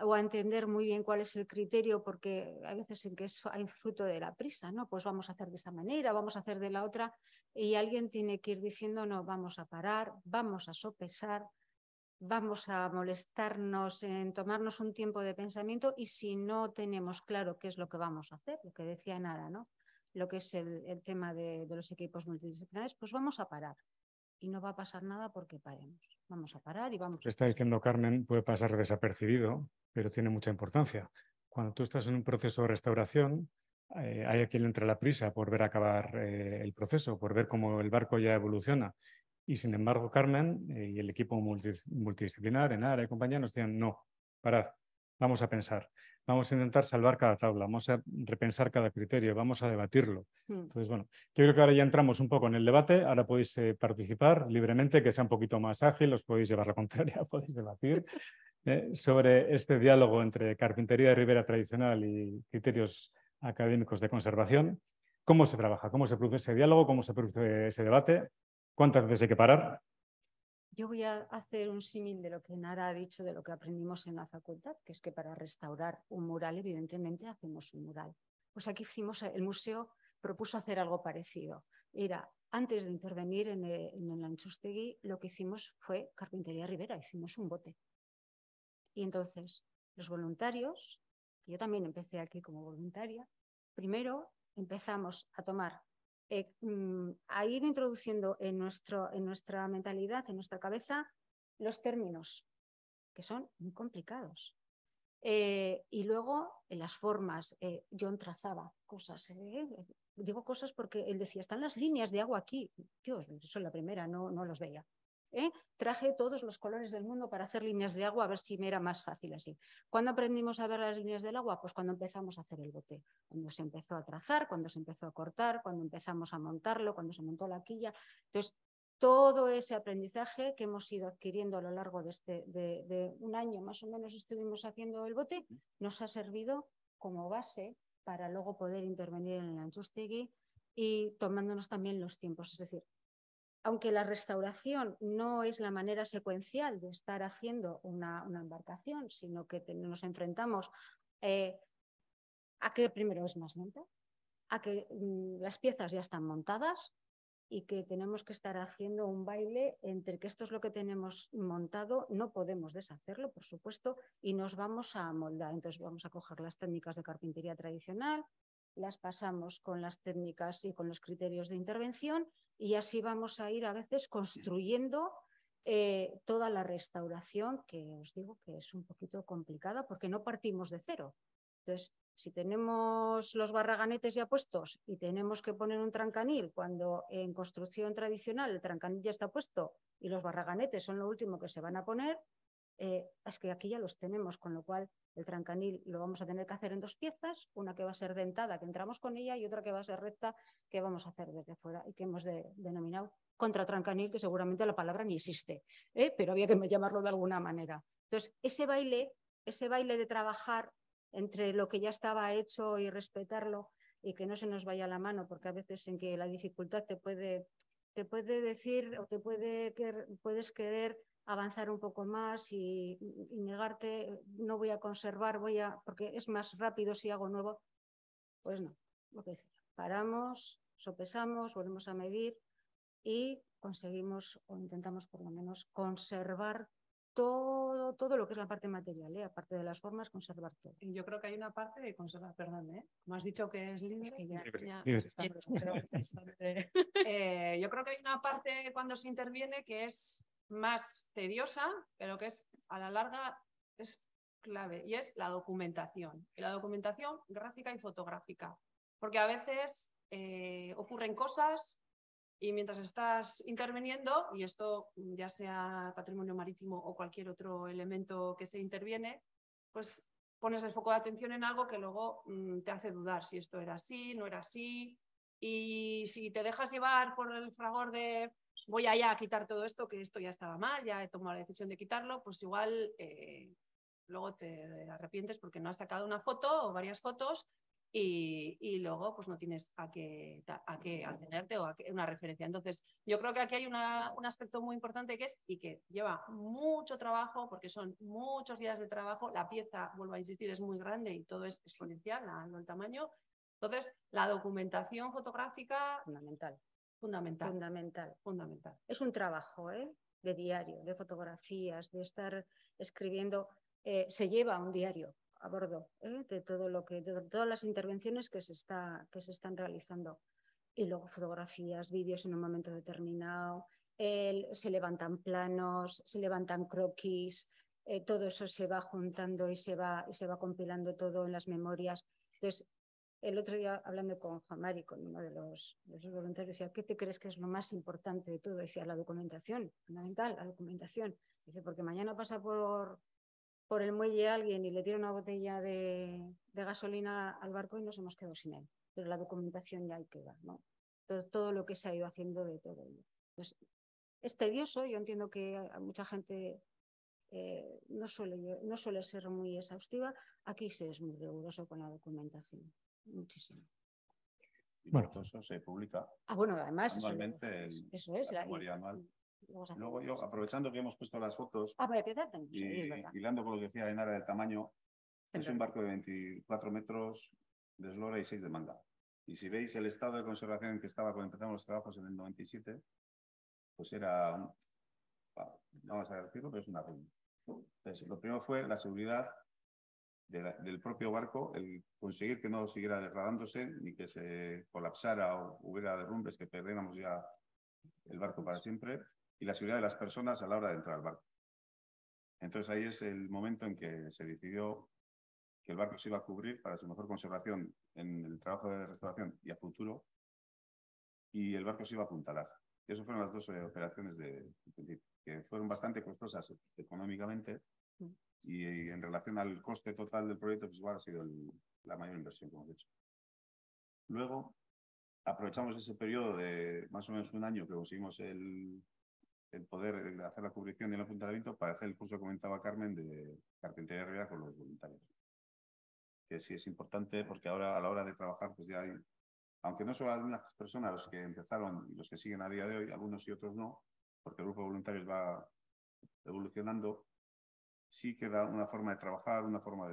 o a entender muy bien cuál es el criterio, porque hay veces en que hay fruto de la prisa, ¿no? Pues vamos a hacer de esta manera, vamos a hacer de la otra, y alguien tiene que ir diciendo, no, vamos a parar, vamos a sopesar, vamos a molestarnos en tomarnos un tiempo de pensamiento y si no tenemos claro qué es lo que vamos a hacer, lo que decía Enara, ¿no? lo que es el tema de los equipos multidisciplinares, pues vamos a parar. Y no va a pasar nada porque paremos. Vamos a parar y vamos. Lo que está diciendo Carmen puede pasar desapercibido, pero tiene mucha importancia. Cuando tú estás en un proceso de restauración, hay a quien le entra la prisa por ver acabar el proceso, por ver cómo el barco ya evoluciona. Y sin embargo, Carmen y el equipo multidisciplinar, Enara y compañía, nos decían, no, parad, vamos a pensar. Vamos a intentar salvar cada tabla, vamos a repensar cada criterio, vamos a debatirlo. Entonces, bueno, yo creo que ahora ya entramos un poco en el debate, ahora podéis participar libremente, que sea un poquito más ágil, os podéis llevar la contraria, podéis debatir sobre este diálogo entre carpintería de ribera tradicional y criterios académicos de conservación. ¿Cómo se trabaja? ¿Cómo se produce ese diálogo? ¿Cómo se produce ese debate? ¿Cuántas veces hay que parar? Yo voy a hacer un símil de lo que Nara ha dicho, de lo que aprendimos en la facultad, que es que para restaurar un mural, evidentemente, hacemos un mural. Pues aquí el museo propuso hacer algo parecido. Era, antes de intervenir en el Antxustegi, lo que hicimos fue carpintería ribera, hicimos un bote. Y entonces, los voluntarios, que yo también empecé aquí como voluntaria, primero empezamos a tomar a ir introduciendo en nuestra mentalidad, en nuestra cabeza, los términos, que son muy complicados. Y luego, en las formas, John trazaba cosas. Digo cosas porque él decía, están las líneas de agua aquí. Yo soy la primera, no los veía. Traje todos los colores del mundo para hacer líneas de agua, a ver si me era más fácil así. ¿Cuándo aprendimos a ver las líneas del agua? Pues cuando empezamos a hacer el bote, cuando se empezó a trazar, cuando se empezó a cortar, cuando empezamos a montarlo, cuando se montó la quilla. Entonces, todo ese aprendizaje que hemos ido adquiriendo a lo largo de un año más o menos estuvimos haciendo el bote, nos ha servido como base para luego poder intervenir en el Antxustegi y tomándonos también los tiempos. Es decir, aunque la restauración no es la manera secuencial de estar haciendo una embarcación, sino que nos enfrentamos a que primero es más lenta, a que las piezas ya están montadas y que tenemos que estar haciendo un baile entre que esto es lo que tenemos montado, no podemos deshacerlo, por supuesto, y nos vamos a moldar. Entonces vamos a coger las técnicas de carpintería tradicional, las pasamos con las técnicas y con los criterios de intervención y así vamos a ir a veces construyendo toda la restauración, que os digo que es un poquito complicada porque no partimos de cero. Entonces, si tenemos los barraganetes ya puestos y tenemos que poner un trancanil cuando en construcción tradicional el trancanil ya está puesto y los barraganetes son lo último que se van a poner, es que aquí ya los tenemos, con lo cual el trancanil lo vamos a tener que hacer en dos piezas, una que va a ser dentada, que entramos con ella, y otra que va a ser recta, que vamos a hacer desde fuera y que hemos denominado contratrancanil, que seguramente la palabra ni existe, pero había que llamarlo de alguna manera. Entonces, ese baile de trabajar entre lo que ya estaba hecho y respetarlo y que no se nos vaya la mano, porque a veces en que la dificultad te puede decir o puedes querer avanzar un poco más y negarte, no voy a conservar, porque es más rápido si hago nuevo. Pues no, lo que decir, paramos, sopesamos, volvemos a medir y conseguimos o intentamos por lo menos conservar todo lo que es la parte material, aparte de las formas, conservar todo. Y yo creo que hay una parte de conservar, perdón, como has dicho que es libre, que ya yo creo que hay una parte cuando se interviene que es más tediosa, pero que es a la larga es clave, y es la documentación. Y la documentación gráfica y fotográfica, porque a veces ocurren cosas y mientras estás interviniendo, y esto ya sea patrimonio marítimo o cualquier otro elemento que se interviene, pues pones el foco de atención en algo que luego te hace dudar si esto era así, no era así. Y si te dejas llevar por el fragor de voy allá a quitar todo esto, que esto ya estaba mal, ya he tomado la decisión de quitarlo, pues igual luego te arrepientes porque no has sacado una foto o varias fotos y luego pues no tienes a qué atenerte o una referencia. Entonces yo creo que aquí hay un aspecto muy importante que es y que lleva mucho trabajo porque son muchos días de trabajo. La pieza, vuelvo a insistir, es muy grande y todo es exponencial el tamaño. Entonces la documentación fotográfica fundamental. Es un trabajo de diario, de fotografías, de estar escribiendo. Se lleva un diario. a bordo de todo de todas las intervenciones que se están realizando. Y luego fotografías, vídeos en un momento determinado, se levantan planos, se levantan croquis, todo eso se va juntando y se va compilando todo en las memorias. Entonces, el otro día, hablando con Juan Mari, con uno de los voluntarios, decía, ¿qué te crees que es lo más importante de todo? Decía, la documentación, fundamental, la documentación. Dice, porque mañana pasa por el muelle alguien y le tira una botella de gasolina al barco y nos hemos quedado sin él. Pero la documentación ya ahí queda, ¿no? Todo lo que se ha ido haciendo de todo ello. Entonces, es tedioso, yo entiendo que a mucha gente no suele ser muy exhaustiva. Aquí se es muy riguroso con la documentación, muchísimo. Y bueno, todo eso se publica bueno, además anualmente. Eso es la memoria anual. Luego yo, aprovechando que hemos puesto las fotos y hilando con lo que decía Ainara del tamaño, es un barco de 24 metros de eslora y 6 de manga. Y si veis el estado de conservación en que estaba cuando empezamos los trabajos en el 97, pues era, no vamos a decirlo, pero es una ruina. Entonces, lo primero fue la seguridad del propio barco, el conseguir que no siguiera degradándose ni que se colapsara o hubiera derrumbes que perdiéramos ya el barco para siempre, y la seguridad de las personas a la hora de entrar al barco. Entonces ahí es el momento en que se decidió que el barco se iba a cubrir para su mejor conservación en el trabajo de restauración y a futuro, y el barco se iba a apuntalar. Y eso fueron las dos operaciones que fueron bastante costosas económicamente, y en relación al coste total del proyecto, pues igual ha sido la mayor inversión que hemos hecho. Luego, aprovechamos ese periodo de más o menos un año que conseguimos el poder hacer la cubrición y el apuntalamiento para hacer el curso que comentaba Carmen de carpintería herrera con los voluntarios. Que sí es importante porque ahora a la hora de trabajar, pues ya hay, aunque no solo algunas personas los que empezaron y los que siguen a día de hoy, algunos y otros no, porque el grupo de voluntarios va evolucionando, sí queda una forma de trabajar, una forma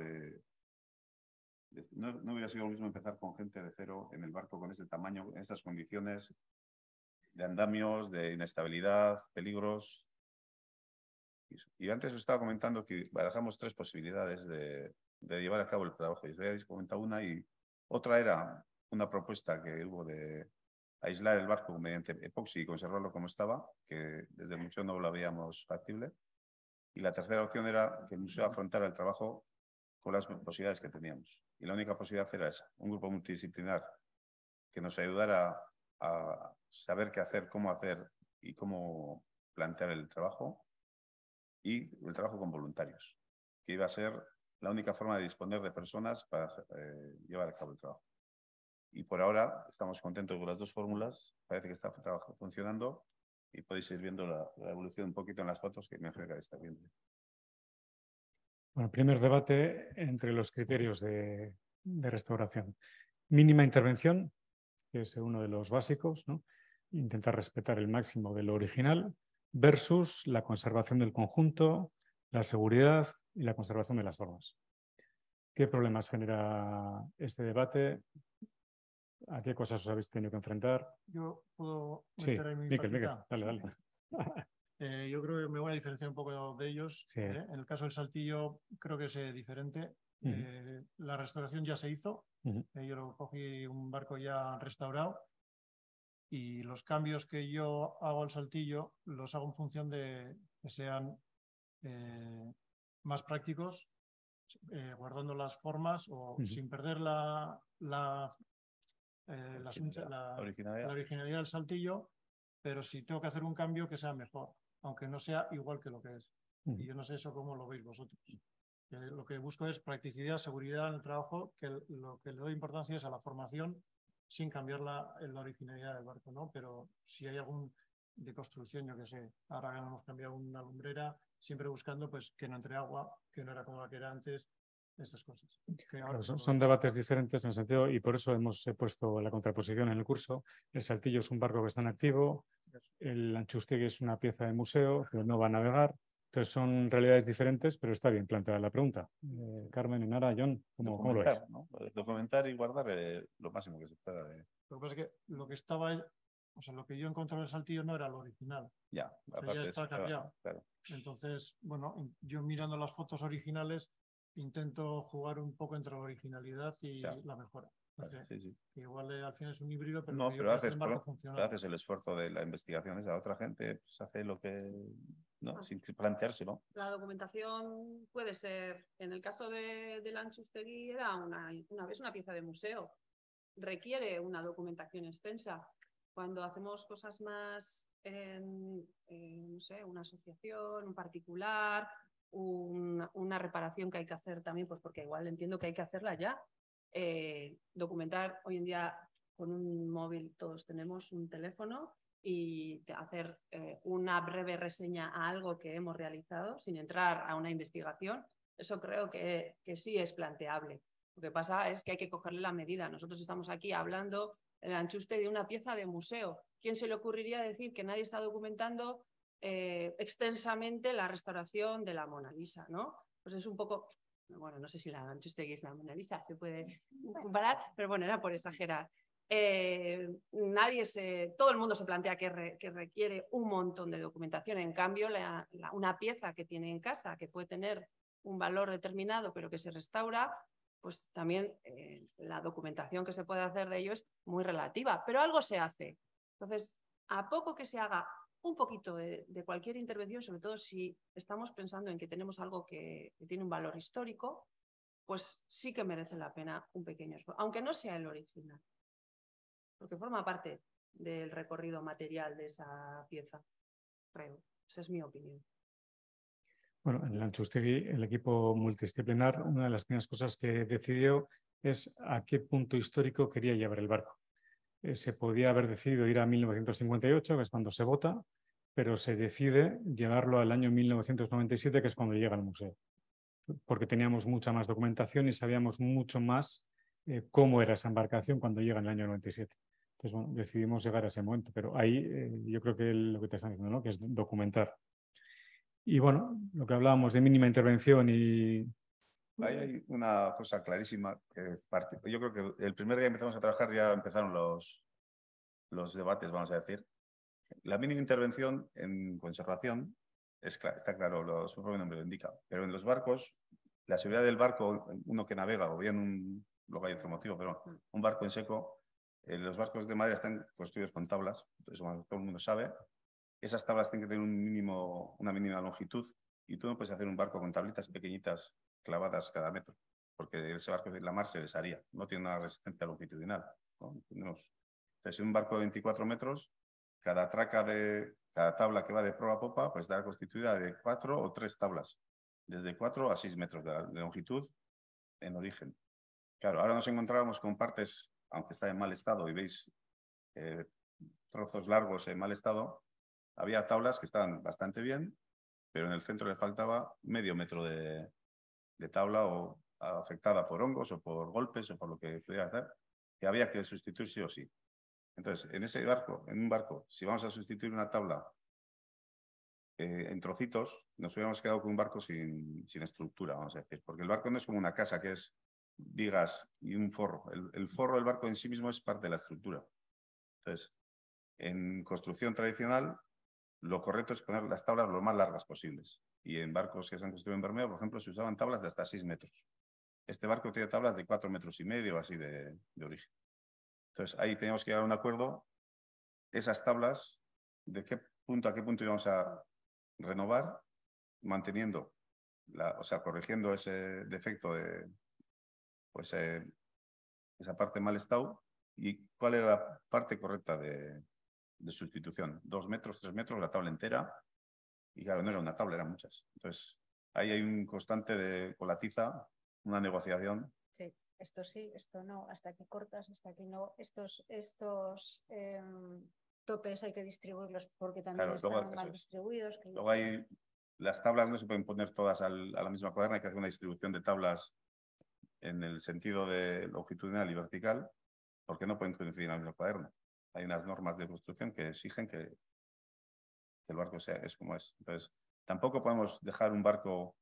no hubiera sido lo mismo empezar con gente de cero en el barco con este tamaño, en estas condiciones de andamios, de inestabilidad, peligros. Y antes os estaba comentando que barajamos 3 posibilidades de llevar a cabo el trabajo. Y os habéis comentado una, y otra era una propuesta que hubo de aislar el barco mediante epoxi y conservarlo como estaba, que desde el museo no lo veíamos factible. Y la tercera opción era que el museo afrontara el trabajo con las posibilidades que teníamos. Y la única posibilidad era esa, un grupo multidisciplinar que nos ayudara a saber qué hacer, cómo hacer y cómo plantear el trabajo, y el trabajo con voluntarios, que iba a ser la única forma de disponer de personas para llevar a cabo el trabajo. Y por ahora estamos contentos con las dos fórmulas, parece que está funcionando, y podéis ir viendo la evolución un poquito en las fotos que me imagino que está viendo. Bueno, primer debate entre los criterios de restauración. Mínima intervención, que es uno de los básicos, ¿no? Intentar respetar el máximo de lo original, versus la conservación del conjunto, la seguridad y la conservación de las formas. ¿Qué problemas genera este debate? ¿A qué cosas os habéis tenido que enfrentar? Yo puedo Sí, meter ahí mi Miquel, patita. dale. Yo creo que me voy a diferenciar un poco de ellos. Sí. En el caso del Saltillo creo que es diferente. La restauración ya se hizo. Yo lo cogí un barco ya restaurado, y los cambios que yo hago al Saltillo los hago en función de que sean más prácticos, guardando las formas o sin perder la originalidad del Saltillo, pero si tengo que hacer un cambio que sea mejor, aunque no sea igual que lo que es. Y yo no sé eso cómo lo veis vosotros. Lo que busco es practicidad, seguridad en el trabajo, que lo que le doy importancia es a la formación sin cambiar la originalidad del barco, ¿no? Pero si hay algún de construcción, yo que sé, ahora hemos cambiado una lumbrera, siempre buscando pues que no entre agua, que no era como la que era antes, esas cosas. Claro, son debates diferentes en el sentido, y por eso hemos puesto la contraposición en el curso. El Saltillo es un barco que está en activo, el Anchustegui es una pieza de museo que no va a navegar. Entonces son realidades diferentes, pero está bien planteada la pregunta. Carmen, Ainara, John, ¿cómo lo veis? ¿No? Documentar y guardar lo máximo que se pueda. Lo que pasa es que lo que estaba, o sea, lo que yo encontré en el Saltillo no era lo original. Ya, o sea, ya está cambiado. Claro. Entonces, bueno, yo mirando las fotos originales, intento jugar un poco entre la originalidad y Claro. la mejora. Claro, sí, sí. Igual al final es un híbrido, pero No, yo pero creo que haces, el marco funciona. haces el esfuerzo de la investigación. Esa otra gente pues, hace lo que, ¿no? Sin planteárselo. La documentación puede ser, en el caso de Lanchustegui, era una vez una pieza de museo. Requiere una documentación extensa. Cuando hacemos cosas más en no sé, una asociación, un particular, una reparación que hay que hacer también, pues porque igual entiendo que hay que hacerla ya. Documentar hoy en día con un móvil, todos tenemos un teléfono, y hacer una breve reseña a algo que hemos realizado sin entrar a una investigación, eso creo que sí es planteable. Lo que pasa es que hay que cogerle la medida. Nosotros estamos aquí hablando el Lanchustegui de una pieza de museo. ¿Quién se le ocurriría decir que nadie está documentando extensamente la restauración de la Mona Lisa, ¿no? Pues es un poco, bueno, no sé si la Lanchustegui es la Mona Lisa, se puede comparar, pero bueno, era por exagerar. Todo el mundo se plantea que requiere un montón de documentación. En cambio, una pieza que tiene en casa, que puede tener un valor determinado, pero que se restaura, pues también la documentación que se puede hacer de ello es muy relativa, pero algo se hace. Entonces, a poco que se haga un poquito de cualquier intervención, sobre todo si estamos pensando en que tenemos algo que tiene un valor histórico, pues sí que merece la pena un pequeño esfuerzo, aunque no sea el original, porque forma parte del recorrido material de esa pieza, creo. Esa es mi opinión. Bueno, en Lanchustegui, el equipo multidisciplinar, una de las primeras cosas que decidió es a qué punto histórico quería llevar el barco. Se podía haber decidido ir a 1958, que es cuando se vota, pero se decide llevarlo al año 1997, que es cuando llega al museo, porque teníamos mucha más documentación y sabíamos mucho más cómo era esa embarcación cuando llega en el año 97. Entonces, bueno, decidimos llegar a ese momento, pero ahí yo creo que lo que te están diciendo, ¿no? Que es documentar. Y bueno, lo que hablábamos de mínima intervención y... Ahí hay una cosa clarísima. Yo creo que el primer día que empezamos a trabajar ya empezaron los debates, vamos a decir. La mínima intervención en conservación está claro, su propio nombre lo indica. Pero en los barcos, la seguridad del barco, uno que navega, o bien luego hay otro motivo, pero un barco en seco, los barcos de madera están construidos con tablas, entonces como todo el mundo sabe, esas tablas tienen que tener una mínima longitud, y tú no puedes hacer un barco con tablitas pequeñitas clavadas cada metro, porque ese barco en la mar se desharía, no tiene una resistencia longitudinal, ¿no? Entonces, un barco de 24 metros, cada tabla que va de proa a popa, pues estará constituida de 4 o 3 tablas, desde 4 a 6 metros de longitud en origen. Claro, ahora nos encontramos con partes, aunque está en mal estado, y veis trozos largos en mal estado, había tablas que estaban bastante bien, pero en el centro le faltaba medio metro de tabla, o afectada por hongos o por golpes o por lo que pudiera hacer, que había que sustituir sí o sí. Entonces, en un barco, si vamos a sustituir una tabla en trocitos, nos hubiéramos quedado con un barco sin estructura, vamos a decir, porque el barco no es como una casa que es vigas y un forro. El forro del barco en sí mismo es parte de la estructura. Entonces, en construcción tradicional, lo correcto es poner las tablas lo más largas posibles. Y en barcos que se han construido en Bermeo, por ejemplo, se usaban tablas de hasta 6 metros. Este barco tiene tablas de 4,5 metros así de origen. Entonces, ahí teníamos que llegar a un acuerdo. Esas tablas, ¿de qué punto a qué punto íbamos a renovar, manteniendo, corrigiendo ese defecto de esa parte mal estado, y cuál era la parte correcta de sustitución? 2 metros, 3 metros, la tabla entera. Y claro, no era una tabla, eran muchas. Entonces, ahí hay un constante con la tiza, una negociación. Sí, esto sí, esto no, hasta aquí cortas, hasta aquí no. Estos topes hay que distribuirlos porque también están mal distribuidos. Luego las tablas no se pueden poner todas a la misma cuaderna, hay que hacer una distribución de tablas en el sentido de longitudinal y vertical, porque no pueden coincidir en la misma cuaderna. Hay unas normas de construcción que exigen que el barco es como es. Entonces, tampoco podemos dejar un barco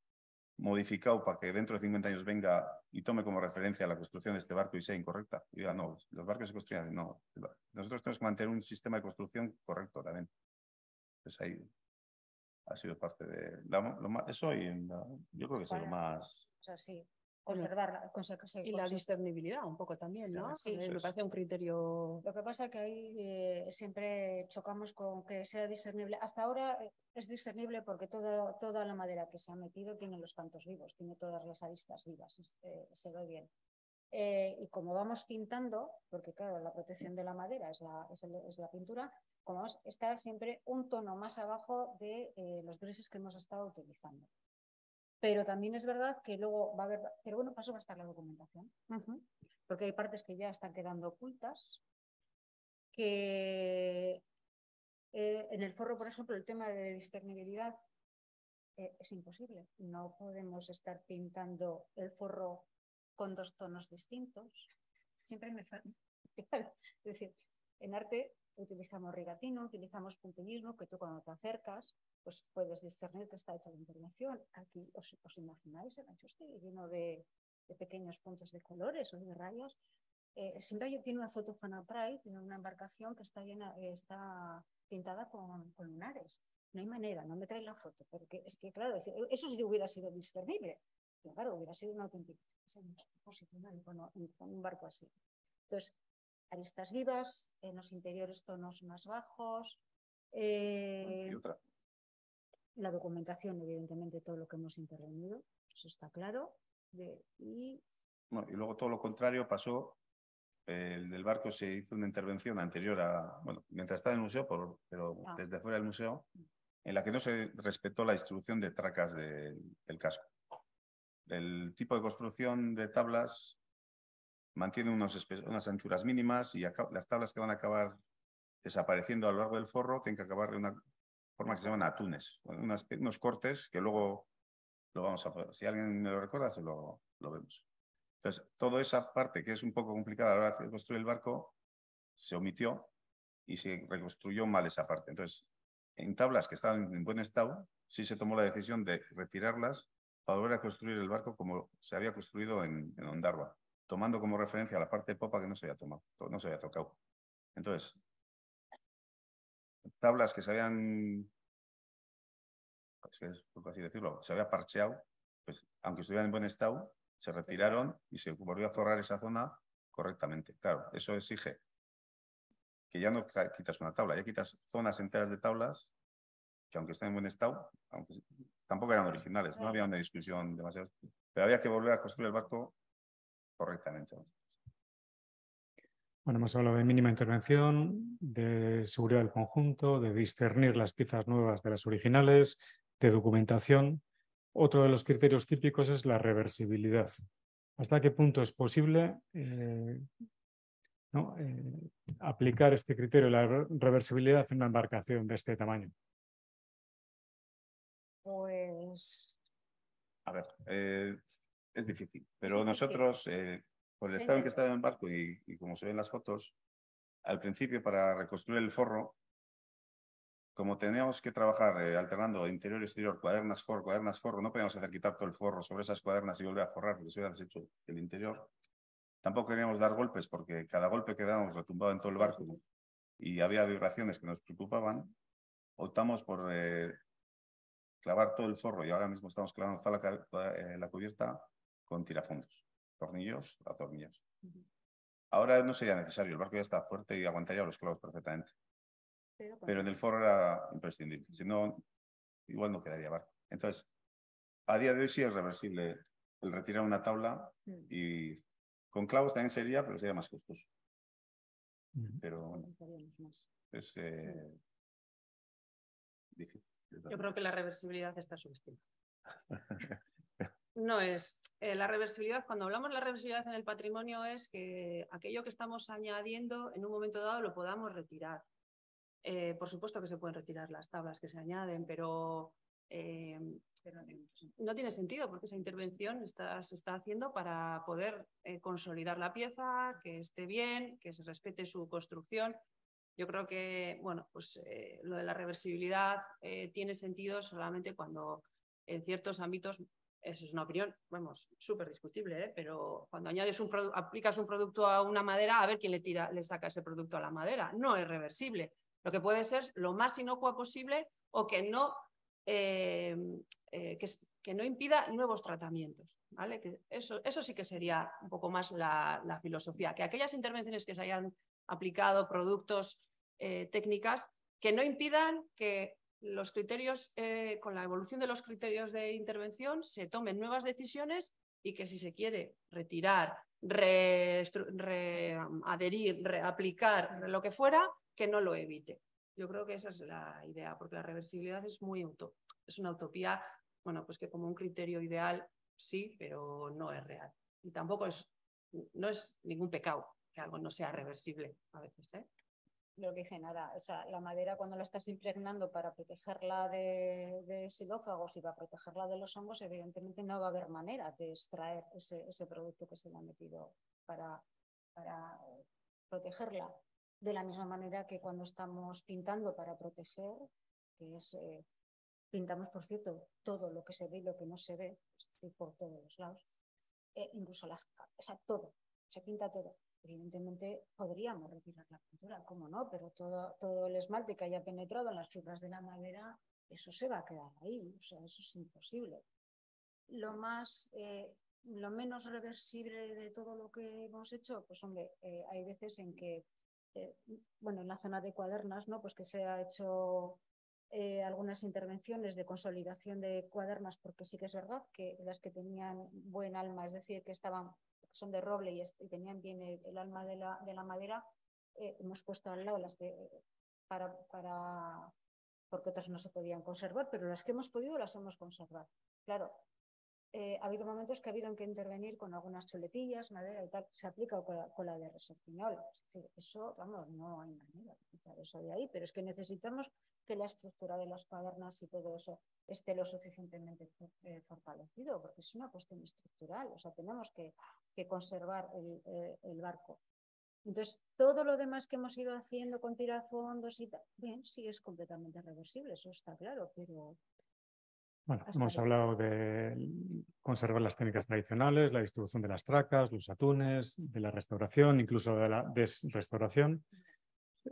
modificado para que dentro de 50 años venga y tome como referencia la construcción de este barco y sea incorrecta. Y diga, no, los barcos se construyen. No, nosotros tenemos que mantener un sistema de construcción correcto también. Entonces ahí ha sido parte de eso, y yo creo que es lo más sea, sí, conservarla. Y la discernibilidad un poco también, ¿no? Sí, Me parece un criterio. Lo que pasa es que ahí siempre chocamos con que sea discernible. Hasta ahora es discernible porque toda la madera que se ha metido tiene los cantos vivos, tiene todas las aristas vivas, se ve bien. Y como vamos pintando, porque claro, la protección de la madera es la pintura, como vamos, está siempre un tono más abajo de los grises que hemos estado utilizando. Pero también es verdad que luego va a haber, pero bueno, paso va a estar la documentación, porque hay partes que ya están quedando ocultas, que en el forro, por ejemplo, el tema de discernibilidad es imposible. No podemos estar pintando el forro con 2 tonos distintos. Siempre me falta. Es decir, en arte utilizamos rigatino, utilizamos puntillismo, que tú cuando te acercas, pues puedes discernir que está hecha la intervención. Aquí os imagináis el anchuste lleno de pequeños puntos de colores o de rayas. Siempre tiene una foto Hannah Price, tiene una embarcación que está pintada con lunares. No hay manera, no me trae la foto, porque es que, claro, eso sí hubiera sido discernible. Pero claro, hubiera sido una auténtica posicional con un barco así. Entonces, aristas vivas, en los interiores tonos más bajos. Y otra. La documentación, evidentemente, todo lo que hemos intervenido, eso está claro. Y luego todo lo contrario pasó. El del barco se hizo una intervención anterior mientras estaba en el museo, pero desde fuera del museo, en la que no se respetó la distribución de tracas del casco. El tipo de construcción de tablas mantiene unas anchuras mínimas y las tablas que van a acabar desapareciendo a lo largo del forro tienen que acabar de una forma que se llaman atunes, unos cortes que luego lo vamos a poder. Si alguien me lo recuerda, lo vemos. Entonces, toda esa parte que es un poco complicada a la hora de construir el barco se omitió y se reconstruyó mal esa parte. Entonces, en tablas que estaban en buen estado, sí se tomó la decisión de retirarlas para volver a construir el barco como se había construido en Ondarroa, tomando como referencia la parte de popa que no se había tocado. Entonces, tablas que se habían, por así decirlo, se había parcheado, pues aunque estuvieran en buen estado, se retiraron y se volvió a forrar esa zona correctamente. Claro, eso exige que ya no quitas una tabla, ya quitas zonas enteras de tablas que aunque estén en buen estado, aunque tampoco eran originales, no había una discusión demasiado, pero había que volver a construir el barco correctamente. Bueno, hemos hablado de mínima intervención, de seguridad del conjunto, de discernir las piezas nuevas de las originales, de documentación. Otro de los criterios típicos es la reversibilidad. ¿Hasta qué punto es posible aplicar este criterio de la reversibilidad en una embarcación de este tamaño? Pues... A ver, es difícil, pero nosotros, por el estado en que está en el barco y como se ven las fotos, al principio para reconstruir el forro, como teníamos que trabajar alternando interior y exterior, cuadernas forro, no podíamos hacer quitar todo el forro sobre esas cuadernas y volver a forrar, porque se hubiera deshecho el interior. Tampoco queríamos dar golpes, porque cada golpe que dábamos retumbaba en todo el barco y había vibraciones que nos preocupaban. Optamos por clavar todo el forro y ahora mismo estamos clavando toda la cubierta con tirafondos, tornillos a tornillos. Ahora no sería necesario, el barco ya está fuerte y aguantaría los clavos perfectamente. Pero en el forro era imprescindible, si no, igual no quedaría barco. Entonces, a día de hoy sí es reversible el retirar una tabla y con clavos también sería, pero sería más costoso. Pero bueno, es difícil. Yo creo que la reversibilidad está subestimada. No es. La reversibilidad, cuando hablamos de la reversibilidad en el patrimonio, es que aquello que estamos añadiendo en un momento dado lo podamos retirar. Por supuesto que se pueden retirar las tablas que se añaden, pero no tiene sentido porque esa intervención se está haciendo para poder consolidar la pieza, que esté bien, que se respete su construcción. Yo creo que, bueno, pues lo de la reversibilidad tiene sentido solamente cuando en ciertos ámbitos, eso es una opinión, vamos, súper discutible, pero cuando aplicas un producto a una madera, a ver quién le saca ese producto a la madera. No es reversible. Lo que puede ser lo más inocua posible o que no que no impida nuevos tratamientos, ¿vale? Que eso sí que sería un poco más la filosofía, que aquellas intervenciones que se hayan aplicado, productos, técnicas, que no impidan que los criterios, con la evolución de los criterios de intervención, se tomen nuevas decisiones y que si se quiere retirar, adherir, reaplicar, lo que fuera, que no lo evite. Yo creo que esa es la idea, porque la reversibilidad es es una utopía, bueno, pues que como un criterio ideal sí, pero no es real. Y tampoco no es ningún pecado que algo no sea reversible a veces, ¿eh? Lo que dice Nara, o sea, la madera cuando la estás impregnando para protegerla de xilófagos y para protegerla de los hongos, evidentemente no va a haber manera de extraer ese producto que se le ha metido para protegerla. De la misma manera que cuando estamos pintando para proteger, que es, pintamos, por cierto, todo lo que se ve y lo que no se ve, es decir, por todos los lados, incluso o sea, todo, se pinta todo. Evidentemente podríamos retirar la pintura, cómo no, pero todo el esmalte que haya penetrado en las fibras de la madera, eso se va a quedar ahí, o sea, eso es imposible. Lo menos reversible de todo lo que hemos hecho, pues hombre, hay veces en que, bueno, en la zona de cuadernas, ¿no? Pues que se ha hecho algunas intervenciones de consolidación de cuadernas, porque sí que es verdad que las que tenían buen alma, es decir, que son de roble y tenían bien el alma de la madera, hemos puesto al lado las que porque otras no se podían conservar, pero las que hemos podido las hemos conservado. Claro, ha habido momentos que ha habido que intervenir con algunas chuletillas, madera y tal, se aplica con la de resorcinol. Es decir, eso, vamos, no hay manera de quitar eso de ahí, pero es que necesitamos que la estructura de las cuadernas y todo eso esté lo suficientemente fortalecido, porque es una cuestión estructural, o sea, tenemos que conservar el barco. Entonces, todo lo demás que hemos ido haciendo con tirafondos y tal, bien, sí es completamente reversible, eso está claro, pero... Bueno, hemos hablado de conservar las técnicas tradicionales, la distribución de las tracas, los atunes, de la restauración, incluso de la desrestauración.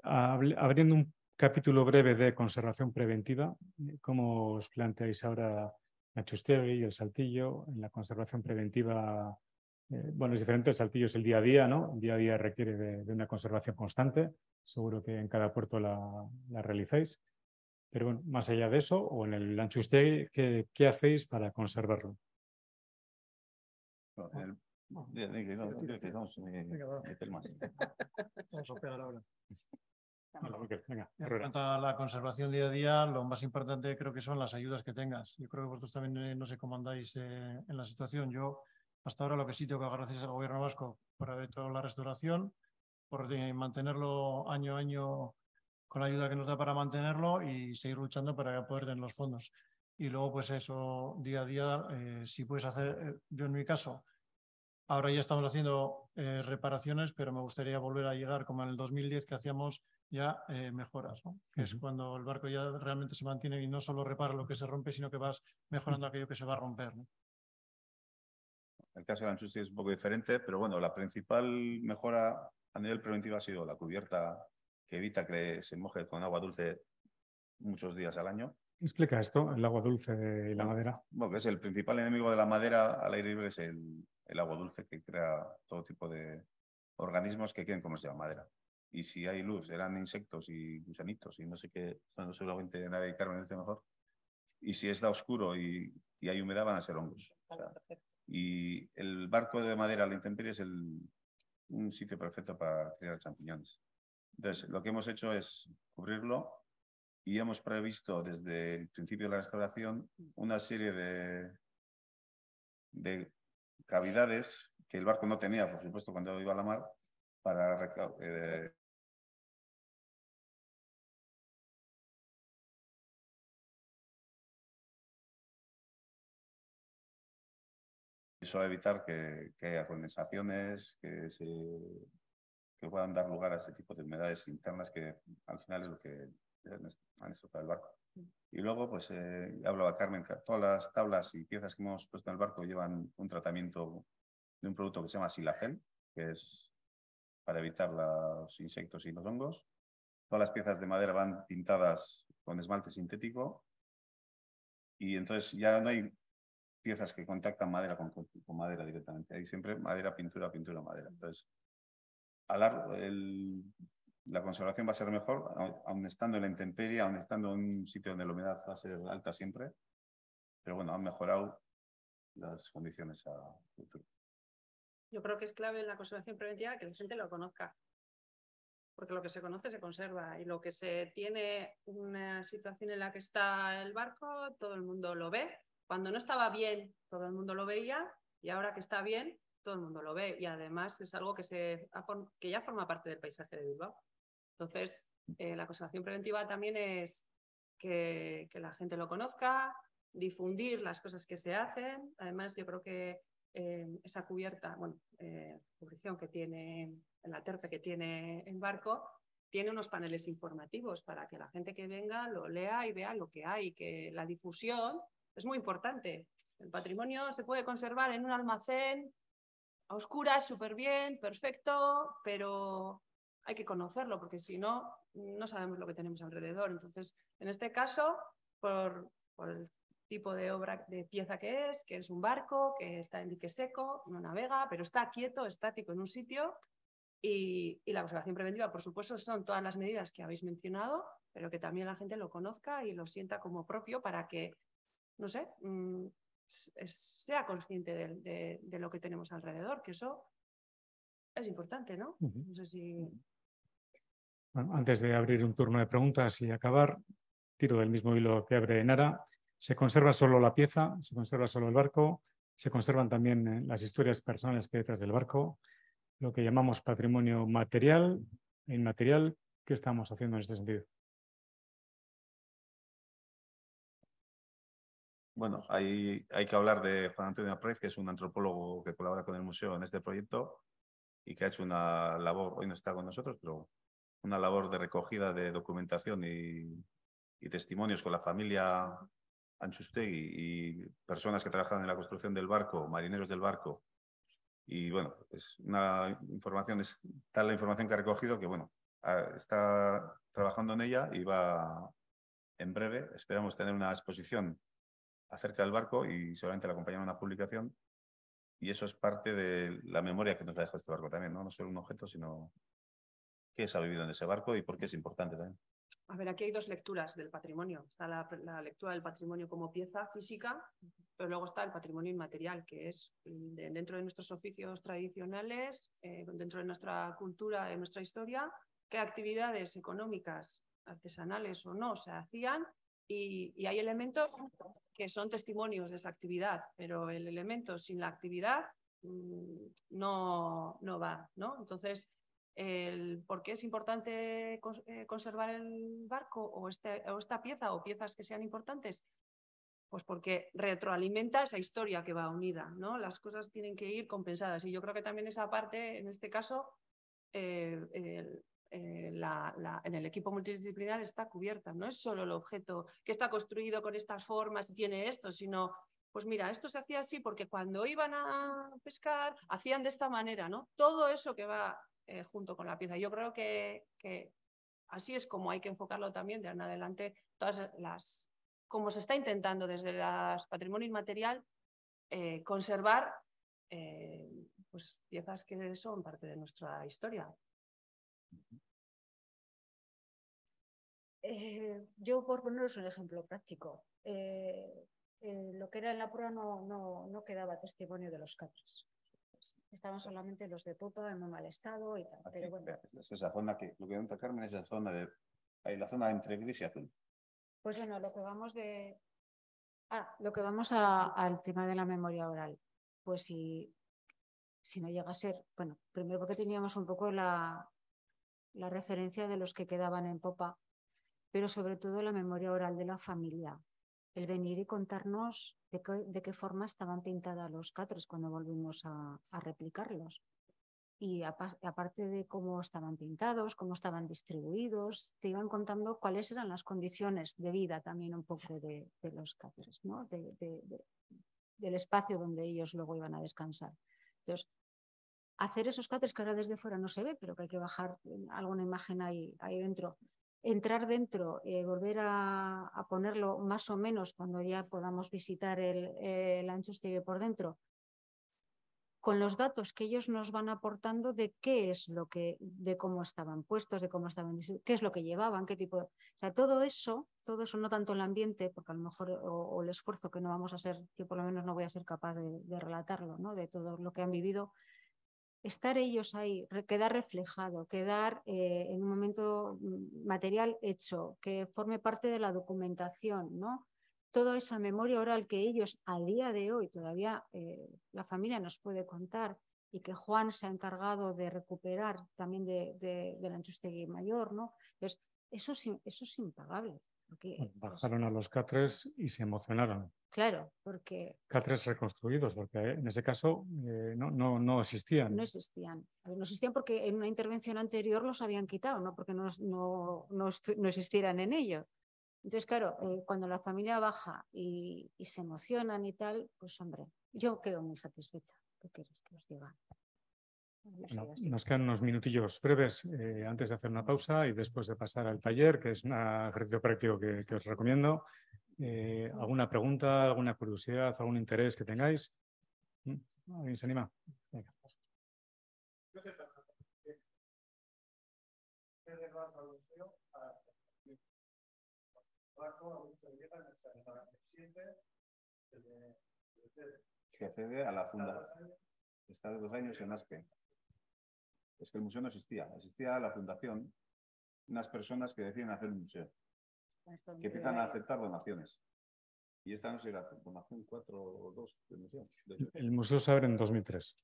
Abriendo un capítulo breve de conservación preventiva, ¿cómo os planteáis ahora la Chustegui y el Saltillo en la conservación preventiva? Bueno, es diferente, el Saltillo es el día a día, ¿no? El día a día requiere de una conservación constante. Seguro que en cada puerto la realizáis. Pero bueno, más allá de eso, o en el Antxustegi, ¿qué hacéis para conservarlo? Vamos a pegar ahora. Venga, en cuanto a la conservación día a día, lo más importante creo que son las ayudas que tengas. Yo creo que vosotros también no sé cómo andáis en la situación. Yo hasta ahora lo que sí tengo que dar gracias al gobierno vasco por haber hecho la restauración, por mantenerlo año a año con la ayuda que nos da para mantenerlo y seguir luchando para poder tener los fondos. Y luego, pues eso, día a día, si puedes hacer, yo en mi caso, ahora ya estamos haciendo reparaciones, pero me gustaría volver a llegar como en el 2010 que hacíamos ya mejoras, ¿no? Que es cuando el barco ya realmente se mantiene y no solo repara lo que se rompe, sino que vas mejorando aquello que se va a romper, ¿no? El caso de Antxustegi es un poco diferente, pero bueno, la principal mejora a nivel preventivo ha sido la cubierta que evita que se moje con agua dulce muchos días al año. Explica esto, el agua dulce y la madera. Bueno, que es el principal enemigo de la madera al aire libre, es el agua dulce que crea todo tipo de organismos que quieren comerse la madera. Y si hay luz, eran insectos y gusanitos y no sé qué, bueno, seguramente Nara y Carmen dice mejor. Y si está oscuro y hay humedad, van a ser hongos. O sea, y el barco de madera a la intemperie es un sitio perfecto para criar champiñones. Entonces, lo que hemos hecho es cubrirlo y hemos previsto desde el principio de la restauración una serie de cavidades que el barco no tenía, por supuesto, cuando iba a la mar, para eso va a evitar que haya condensaciones, que puedan dar lugar a ese tipo de humedades internas que al final es lo que han estropeado el barco. Y luego, pues, hablaba Carmen, que todas las tablas y piezas que hemos puesto en el barco llevan un tratamiento de un producto que se llama Silacel, que es para evitar los insectos y los hongos. Todas las piezas de madera van pintadas con esmalte sintético y entonces ya no hay piezas que contactan madera con madera directamente. Hay siempre madera, pintura, pintura, madera. Entonces, la conservación va a ser mejor, aun estando en la intemperie, aun estando en un sitio donde la humedad va a ser alta siempre. Pero bueno, han mejorado las condiciones a futuro. Yo creo que es clave en la conservación preventiva que la gente lo conozca. Porque lo que se conoce se conserva y lo que se tiene una situación en la que está el barco, todo el mundo lo ve. Cuando no estaba bien, todo el mundo lo veía y ahora que está bien, todo el mundo lo ve. Y además es algo que ya forma parte del paisaje de Bilbao. Entonces, la conservación preventiva también es que la gente lo conozca, difundir las cosas que se hacen. Además, yo creo que esa cubierta, cubrición que tiene, la terpe que tiene el barco, tiene unos paneles informativos para que la gente que venga lo lea y vea lo que hay, que la difusión es muy importante. El patrimonio se puede conservar en un almacén a oscuras, súper bien, perfecto, pero hay que conocerlo porque si no, no sabemos lo que tenemos alrededor. Entonces, en este caso, por el tipo de obra, de pieza que es un barco que está en dique seco, no navega, pero está quieto, estático en un sitio. Y la conservación preventiva, por supuesto, son todas las medidas que habéis mencionado, pero que también la gente lo conozca y lo sienta como propio para que, no sé, sea consciente de lo que tenemos alrededor, que eso es importante, ¿no? No sé si... Bueno, antes de abrir un turno de preguntas y acabar, tiro del mismo hilo que abre Nara. ¿Se conserva solo la pieza? ¿Se conserva solo el barco? ¿Se conservan también las historias personales que hay detrás del barco? Lo que llamamos patrimonio material e inmaterial. ¿Qué estamos haciendo en este sentido? Bueno, hay que hablar de Juan Antonio Aprez, que es un antropólogo que colabora con el museo en este proyecto y que ha hecho una labor, hoy no está con nosotros, pero una labor de recogida de documentación y testimonios con la familia Anchustegui y personas que trabajan en la construcción del barco, marineros del barco. Y bueno, es una información, es tal la información que ha recogido que bueno, está trabajando en ella y va en breve, esperamos tener una exposición acerca del barco y seguramente la acompañará una publicación. Y eso es parte de la memoria que nos ha dejado este barco también, ¿no? No solo un objeto, sino qué se ha vivido en ese barco y por qué es importante también. A ver, aquí hay dos lecturas del patrimonio. Está la lectura del patrimonio como pieza física, pero luego está el patrimonio inmaterial, que es dentro de nuestros oficios tradicionales, dentro de nuestra cultura, de nuestra historia, qué actividades económicas, artesanales o no, se hacían. Y hay elementos que son testimonios de esa actividad, pero el elemento sin la actividad no va, ¿no? Entonces, ¿por qué es importante conservar el barco o esta pieza o piezas que sean importantes? Pues porque retroalimenta esa historia que va unida, ¿no? Las cosas tienen que ir compensadas y yo creo que también esa parte, en este caso, en el equipo multidisciplinar está cubierta. No es solo el objeto que está construido con estas formas y tiene esto, sino, pues mira, esto se hacía así porque cuando iban a pescar hacían de esta manera, ¿no? Todo eso que va junto con la pieza. Yo creo que así es como hay que enfocarlo también de ahora en adelante, como se está intentando desde el patrimonio inmaterial conservar pues, piezas que son parte de nuestra historia. Yo, por poneros un ejemplo práctico, lo que era en la proa no quedaba testimonio de los catres. Estaban solamente los de popa en muy mal estado y tal. Aquí, pero bueno. Es esa zona que lo que cuenta Carmen es la zona entre gris y azul. Pues bueno, lo que vamos al tema de la memoria oral. Pues si no llega a ser, bueno, primero porque teníamos un poco la referencia de los que quedaban en popa, pero sobre todo la memoria oral de la familia. El venir y contarnos de qué forma estaban pintadas los catres cuando volvimos a replicarlos. Y aparte de cómo estaban pintados, cómo estaban distribuidos, te iban contando cuáles eran las condiciones de vida también un poco de los catres, ¿no? Del espacio donde ellos luego iban a descansar. Entonces, hacer esos catres que ahora desde fuera no se ve, pero que hay que bajar alguna imagen ahí dentro. entrar dentro, volver a ponerlo más o menos cuando ya podamos visitar el Antxustegi por dentro, con los datos que ellos nos van aportando de qué es lo que, de cómo estaban puestos, de cómo estaban, qué es lo que llevaban, qué tipo de... O sea, todo eso, no tanto el ambiente, porque a lo mejor, o el esfuerzo que no vamos a ser, yo por lo menos no voy a ser capaz de relatarlo, ¿no? De todo lo que han vivido, estar ellos ahí, quedar reflejado, quedar en un momento material hecho, que forme parte de la documentación, ¿no? Toda esa memoria oral que ellos a día de hoy todavía la familia nos puede contar y que Juan se ha encargado de recuperar también del Antxustegi Mayor, ¿no? Entonces, eso es impagable. Porque, bajaron a los catres y se emocionaron. Claro, porque... Catres reconstruidos, porque en ese caso no existían. No existían. No existían porque en una intervención anterior los habían quitado, no porque no existieran en ello. Entonces, claro, cuando la familia baja y se emocionan y tal, pues hombre, yo quedo muy satisfecha. ¿Qué quieres que os diga? Bueno, nos quedan unos minutillos breves antes de hacer una pausa y después de pasar al taller, que es un ejercicio práctico que os recomiendo. ¿Alguna pregunta, alguna curiosidad, algún interés que tengáis? ¿Alguien se anima? Venga. Que accede a la funda. Está de 2 años en ASPE. Es que el museo no existía. Existía la fundación, unas personas que deciden hacer un museo, que empiezan a aceptar donaciones. Y esta no sé, la donación 4 o 2 del museo. El museo se abre en 2003.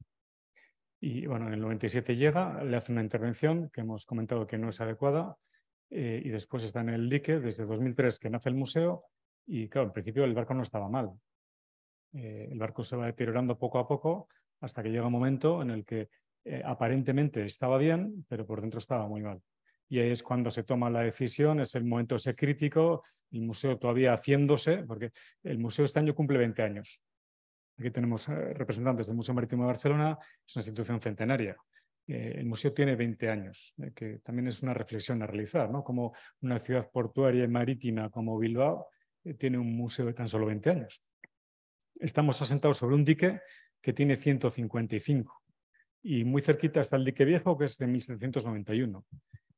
Y bueno, en el 97 llega, le hace una intervención que hemos comentado que no es adecuada y después está en el dique desde 2003 que nace el museo y claro, en principio el barco no estaba mal. El barco se va deteriorando poco a poco hasta que llega un momento en el que aparentemente estaba bien, pero por dentro estaba muy mal. Y ahí es cuando se toma la decisión, es el momento ese crítico, el museo todavía haciéndose, porque el museo este año cumple 20 años. Aquí tenemos representantes del Museo Marítimo de Barcelona, es una institución centenaria. El museo tiene 20 años, que también es una reflexión a realizar, ¿no? Como una ciudad portuaria y marítima como Bilbao tiene un museo de tan solo 20 años. Estamos asentados sobre un dique que tiene 155 y muy cerquita está el dique viejo, que es de 1791.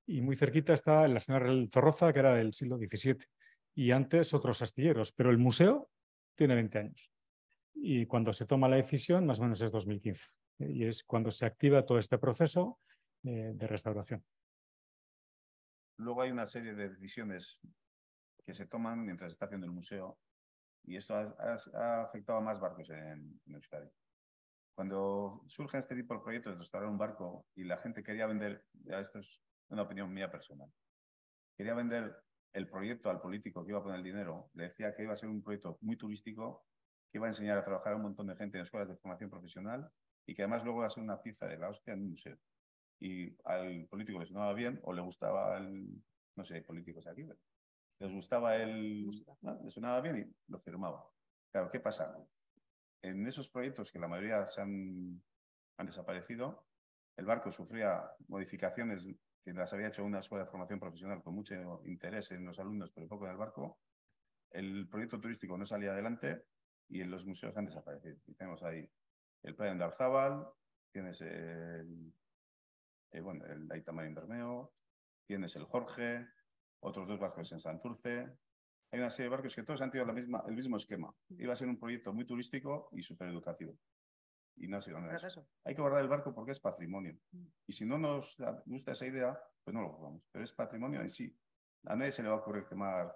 Y muy cerquita está la señora Real Zorroza, que era del siglo XVII. Y antes otros astilleros, pero el museo tiene 20 años. Y cuando se toma la decisión, más o menos es 2015. Y es cuando se activa todo este proceso de restauración. Luego hay una serie de decisiones que se toman mientras se está haciendo el museo y esto ha afectado a más barcos en Euskadi. Cuando surge este tipo de proyectos de restaurar un barco y la gente quería vender, ya esto es una opinión mía personal, quería vender el proyecto al político que iba a poner el dinero, le decía que iba a ser un proyecto muy turístico, que iba a enseñar a trabajar a un montón de gente en escuelas de formación profesional y que además luego iba a ser una pieza de la hostia en un museo. Y al político le sonaba bien o le gustaba no sé, políticos aquí, les gustaba le sonaba bien y lo firmaba. Claro, ¿qué pasa? En esos proyectos que la mayoría han desaparecido, el barco sufría modificaciones que las había hecho una escuela de formación profesional con mucho interés en los alumnos, pero poco en el barco. El proyecto turístico no salía adelante y en los museos han desaparecido. Y tenemos ahí el Playa de Arzábal, tienes el Aita Marín Bermeo, tienes el Jorge, otros 2 barcos en Santurce. Hay una serie de barcos que todos han tenido el mismo esquema. Iba a ser un proyecto muy turístico y súper educativo. Y no ha sido nada de eso. Hay que guardar el barco porque es patrimonio. Y si no nos gusta esa idea, pues no lo guardamos. Pero es patrimonio y sí. A nadie se le va a ocurrir quemar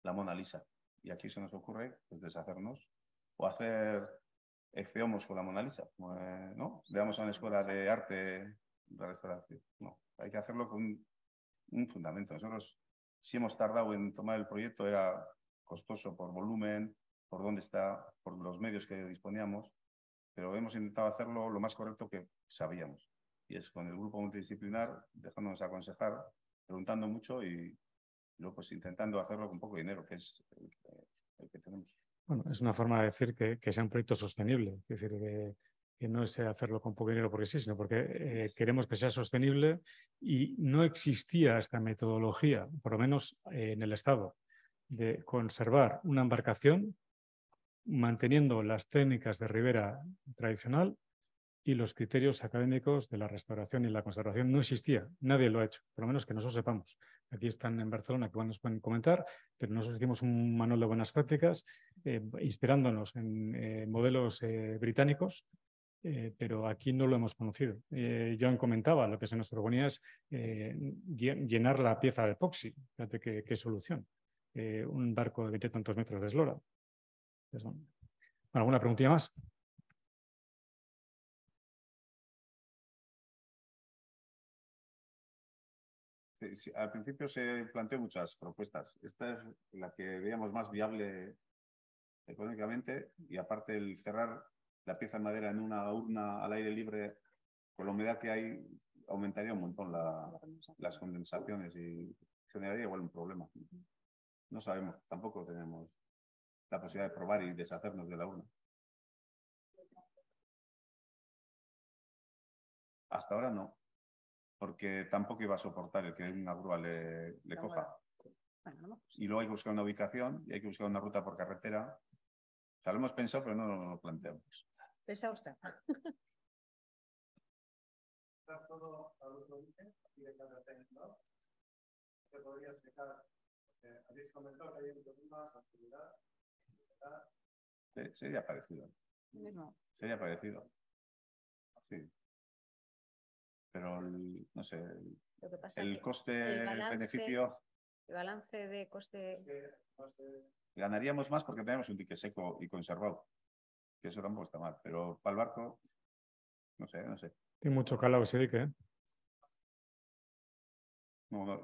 la Mona Lisa. Y aquí se nos ocurre pues, deshacernos o hacer exceomos con la Mona Lisa. ¿No? Veamos a una escuela de arte la restauración. No, hay que hacerlo con un fundamento. Nosotros, si hemos tardado en tomar el proyecto, era costoso por volumen, por dónde está, por los medios que disponíamos, pero hemos intentado hacerlo lo más correcto que sabíamos. Y es con el grupo multidisciplinar, dejándonos aconsejar, preguntando mucho y luego pues intentando hacerlo con poco dinero, que es el que tenemos. Bueno, es una forma de decir que sea un proyecto sostenible, es decir, que no es hacerlo con poco dinero porque sí, sino porque queremos que sea sostenible y no existía esta metodología, por lo menos en el Estado, de conservar una embarcación manteniendo las técnicas de ribera tradicional y los criterios académicos de la restauración y la conservación. No existía, nadie lo ha hecho, por lo menos que nosotros sepamos. Aquí están en Barcelona que nos pueden comentar, pero nosotros hicimos un manual de buenas prácticas inspirándonos en modelos británicos, pero aquí no lo hemos conocido. Joan comentaba, lo que se nos proponía es llenar la pieza de epoxi. Fíjate qué solución. Un barco de 20 y tantos metros de eslora. Entonces, bueno, ¿alguna preguntilla más? Sí, al principio se planteó muchas propuestas. Esta es la que veíamos más viable económicamente y aparte el cerrar la pieza de madera en una urna al aire libre con la humedad que hay aumentaría un montón las condensaciones y generaría igual un problema. No sabemos, tampoco tenemos la posibilidad de probar y deshacernos de la urna. Hasta ahora no, porque tampoco iba a soportar el que una grúa le coja. Y luego hay que buscar una ubicación y hay que buscar una ruta por carretera. O sea, lo hemos pensado, pero no lo planteamos. ¿Pensa usted? Sería parecido. Sería parecido. Sí. Pero no sé, Lo que pasa el que coste-beneficio. El balance de coste. Ganaríamos más porque tenemos un dique seco y conservado. Que eso tampoco está mal. Pero para el barco, no sé. Tiene mucho calado ese dique, ¿eh? No.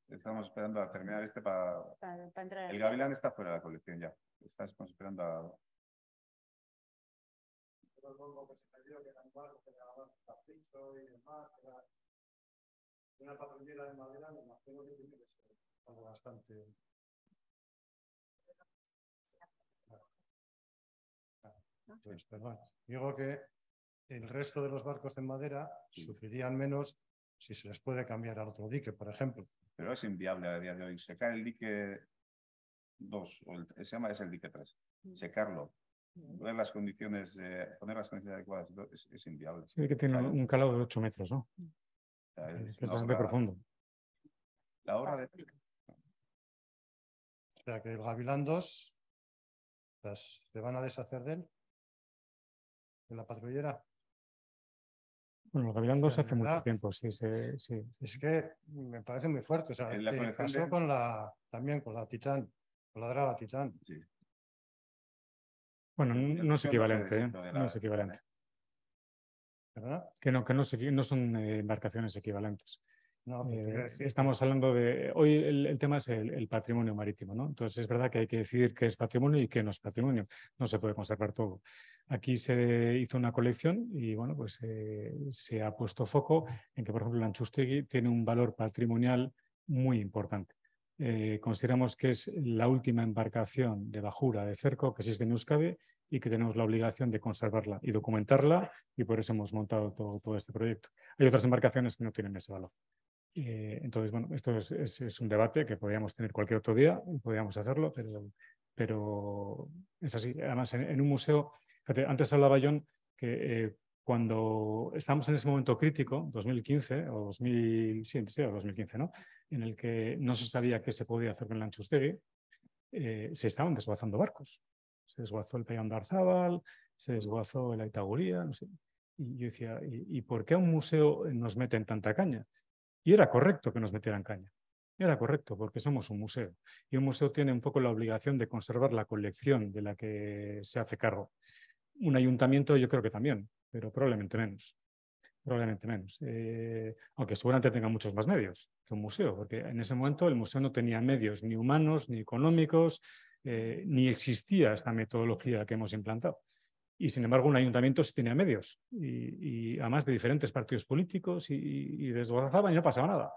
Estamos esperando a terminar para entrar. El Gavilán está fuera de la colección ya. Estamos esperando a... Una patrullera de madera, me imagino que tiene que ser algo bastante. Pues, perdón. Digo que el resto de los barcos de madera sufrirían menos si se les puede cambiar al otro dique, por ejemplo. Pero es inviable a día de hoy. Secar el dique 2, es el dique 3. Secarlo, poner las condiciones adecuadas, es inviable. Sí, que tiene un calado de 8 metros, ¿no? O sea, que es bastante profundo. La obra de... O sea, que el Gavilán 2 se van a deshacer de él, de la patrullera. Bueno, el Gavilán 2 hace mucho tiempo, sí. Es que me parece muy fuerte. O sea, pasó también con la Titán, con la Draga Titán. Sí. Bueno, no es equivalente, ¿eh? No es equivalente. ¿Verdad? Que no son embarcaciones equivalentes. No, estamos hablando de... Hoy el tema es el patrimonio marítimo, ¿no? Entonces es verdad que hay que decidir qué es patrimonio y qué no es patrimonio. No se puede conservar todo. Aquí se hizo una colección y, bueno, pues se ha puesto foco en que, por ejemplo, el Antxustegi tiene un valor patrimonial muy importante. Consideramos que es la última embarcación de bajura de cerco que existe en Euskadi y que tenemos la obligación de conservarla y documentarla, y por eso hemos montado todo este proyecto. Hay otras embarcaciones que no tienen ese valor. Entonces, bueno, esto es un debate que podríamos tener cualquier otro día y podríamos hacerlo, pero es así. Además, en un museo, fíjate, antes hablaba John que cuando estamos en ese momento crítico, 2015 o 2015, ¿no? En el que no se sabía qué se podía hacer con el Antxustegi, se estaban desguazando barcos. Se desguazó el Payón de Arzábal, se desguazó el Aitaguría, no sé. Y yo decía, ¿y por qué a un museo nos meten tanta caña? Y era correcto que nos metieran caña. Era correcto, porque somos un museo. Y un museo tiene un poco la obligación de conservar la colección de la que se hace cargo. Un ayuntamiento yo creo que también, pero probablemente menos. Probablemente menos. Aunque seguramente tenga muchos más medios que un museo, porque en ese momento el museo no tenía medios ni humanos, ni económicos, ni existía esta metodología que hemos implantado. y sin embargo un ayuntamiento sí tenía medios y además de diferentes partidos políticos y desguazaban y no pasaba nada.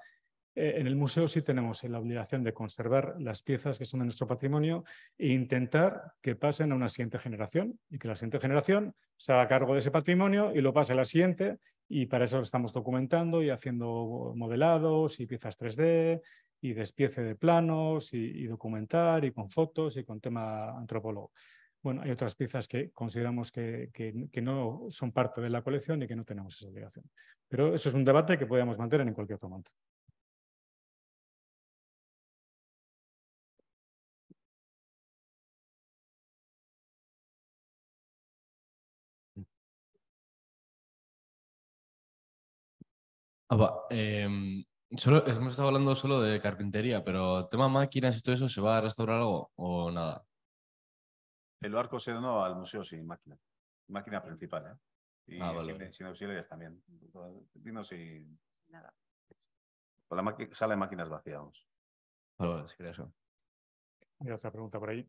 En el museo sí tenemos la obligación de conservar las piezas que son de nuestro patrimonio e intentar que pasen a una siguiente generación y que la siguiente generación se haga cargo de ese patrimonio y lo pase a la siguiente, y para eso lo estamos documentando y haciendo modelados y piezas 3D y despiece de planos y documentar y con fotos y con tema antropólogo. Bueno, hay otras piezas que consideramos que no son parte de la colección y que no tenemos esa obligación. Pero eso es un debate que podemos mantener en cualquier otro momento. Hemos estado hablando solo de carpintería, pero tema máquinas y todo eso, ¿se va a restaurar algo o nada? El barco se donó al museo sin máquina. Máquina principal, ¿eh? Y Vale. sin auxiliares también. Vino sin nada. Con la sala de máquinas vacía, vamos. Vale, si crees eso. Hay otra pregunta por ahí.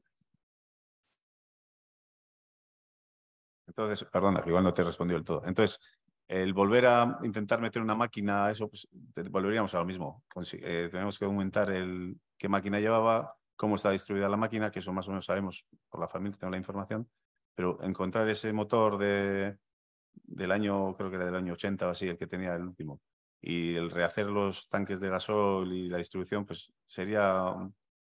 Entonces, perdona, que igual no te he respondido del todo. Entonces, el volver a intentar meter una máquina, eso, pues volveríamos a lo mismo. Tenemos que aumentar qué máquina llevaba, cómo está distribuida la máquina, que eso más o menos sabemos por la familia, tengo la información, pero encontrar ese motor del año, creo que era del año 80 o así, el que tenía el último, y el rehacer los tanques de gasol y la distribución, pues sería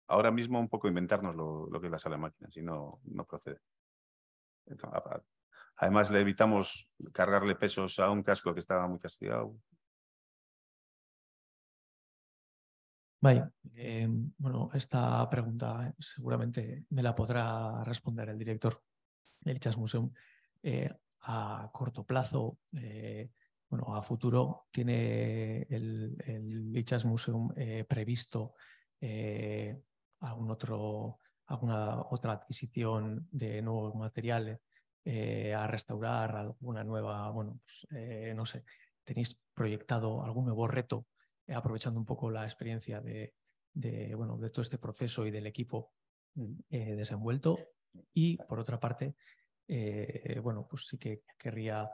ahora mismo un poco inventarnos lo que es la sala de máquinas, y no procede. Entonces, además, le evitamos cargarle pesos a un casco que estaba muy castigado. Vale, bueno, esta pregunta seguramente me la podrá responder el director del Itsas Museum. A corto plazo, bueno, a futuro, ¿tiene el Itsas Museum previsto alguna otra adquisición de nuevos materiales a restaurar, alguna nueva, bueno, pues, no sé, ¿tenéis proyectado algún nuevo reto, aprovechando un poco la experiencia de todo este proceso y del equipo desenvuelto? Y por otra parte, bueno, pues sí que querría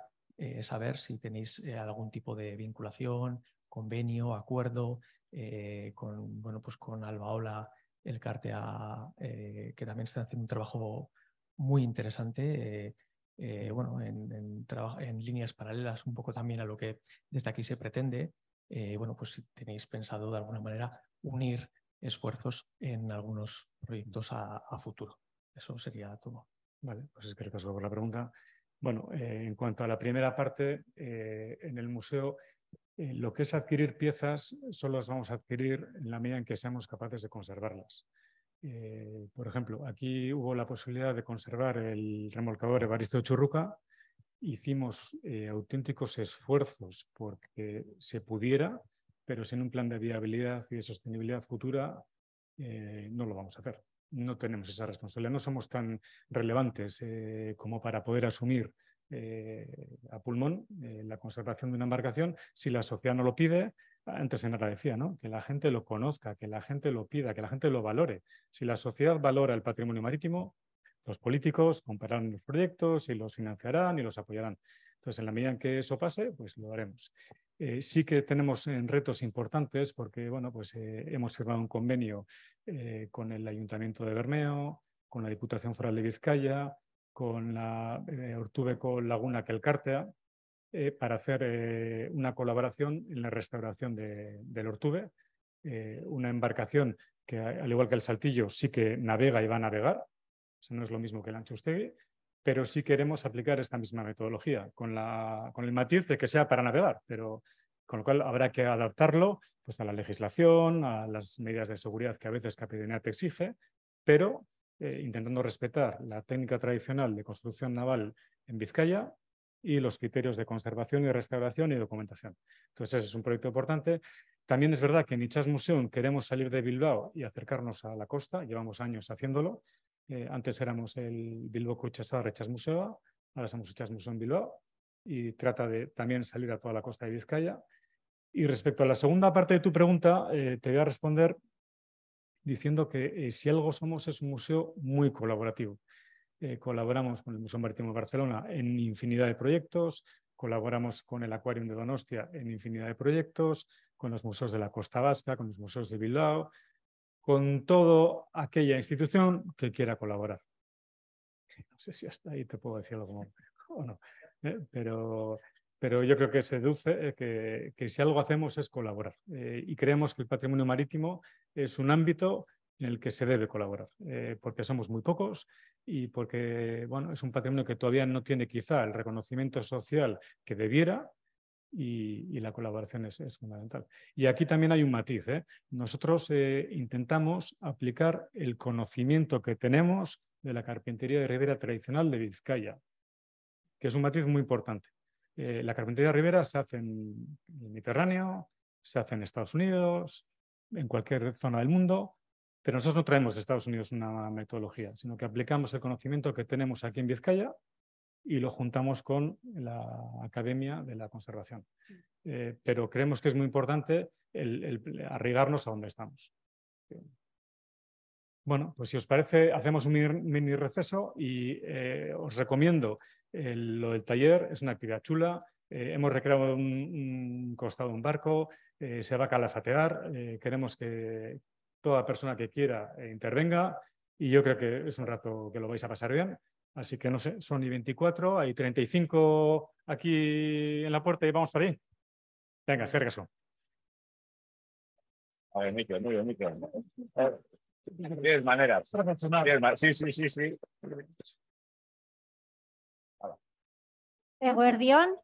saber si tenéis algún tipo de vinculación, convenio, acuerdo con Albaola, el Cartea, que también está haciendo un trabajo muy interesante, en líneas paralelas un poco también a lo que desde aquí se pretende. Bueno, pues si tenéis pensado de alguna manera unir esfuerzos en algunos proyectos a futuro. Eso sería todo. Vale, pues es que recaso por la pregunta. Bueno, en cuanto a la primera parte, en el museo, lo que es adquirir piezas solo las vamos a adquirir en la medida en que seamos capaces de conservarlas. Por ejemplo, aquí hubo la posibilidad de conservar el remolcador Evaristo de Churruca. Hicimos auténticos esfuerzos porque se pudiera, pero sin un plan de viabilidad y de sostenibilidad futura no lo vamos a hacer. No tenemos esa responsabilidad, no somos tan relevantes como para poder asumir a pulmón la conservación de una embarcación. Si la sociedad no lo pide, antes Enara decía, ¿no?, que la gente lo conozca, que la gente lo pida, que la gente lo valore. Si la sociedad valora el patrimonio marítimo, los políticos comprarán los proyectos y los financiarán y los apoyarán. Entonces, en la medida en que eso pase, pues lo haremos. Sí que tenemos retos importantes porque, bueno, pues hemos firmado un convenio con el Ayuntamiento de Bermeo, con la Diputación Foral de Vizcaya, con la Ortubeco Laguna Kelkartea, para hacer una colaboración en la restauración del Ortube, una embarcación que, al igual que el Saltillo, sí que navega y va a navegar. O sea, no es lo mismo que el Anchustegui, pero sí queremos aplicar esta misma metodología, con el matiz de que sea para navegar, pero con lo cual habrá que adaptarlo pues, a la legislación, a las medidas de seguridad que a veces Capitanería te exige, pero intentando respetar la técnica tradicional de construcción naval en Vizcaya y los criterios de conservación y restauración y documentación. Entonces, ese es un proyecto importante. También es verdad que en Itsas Museum queremos salir de Bilbao y acercarnos a la costa, llevamos años haciéndolo. Antes éramos el Bilboko Itsasar Itsas Museo, ahora somos Itsas Museum Bilbao, y trata de también salir a toda la costa de Vizcaya. Y respecto a la segunda parte de tu pregunta, te voy a responder diciendo que si algo somos es un museo muy colaborativo. colaboramos con el Museo Marítimo de Barcelona en infinidad de proyectos, colaboramos con el Aquarium de Donostia en infinidad de proyectos, con los museos de la Costa Vasca, con los museos de Bilbao, con toda aquella institución que quiera colaborar. No sé si hasta ahí te puedo decir algo o no, pero yo creo que se deduce que si algo hacemos es colaborar y creemos que el patrimonio marítimo es un ámbito en el que se debe colaborar, porque somos muy pocos y porque bueno, es un patrimonio que todavía no tiene quizá el reconocimiento social que debiera y la colaboración es fundamental. Y aquí también hay un matiz. Nosotros intentamos aplicar el conocimiento que tenemos de la carpintería de ribera tradicional de Vizcaya, que es un matiz muy importante. La carpintería de ribera se hace en el Mediterráneo, se hace en Estados Unidos, en cualquier zona del mundo, pero nosotros no traemos de Estados Unidos una metodología, sino que aplicamos el conocimiento que tenemos aquí en Vizcaya y lo juntamos con la Academia de la Conservación. Pero creemos que es muy importante el arraigarnos a donde estamos. Bueno, pues si os parece, hacemos un mini receso y os recomiendo lo del taller, es una actividad chula. Hemos recreado un costado de un barco, se va a calafatear, queremos que toda persona que quiera intervenga y yo creo que es un rato que lo vais a pasar bien. Así que no sé, son y 24, hay 35 aquí en la puerta y vamos para ahí. Venga, Sergaso. A ver, Miquel, muy bien, Miquel. 10 maneras. Sí. Eguerdion,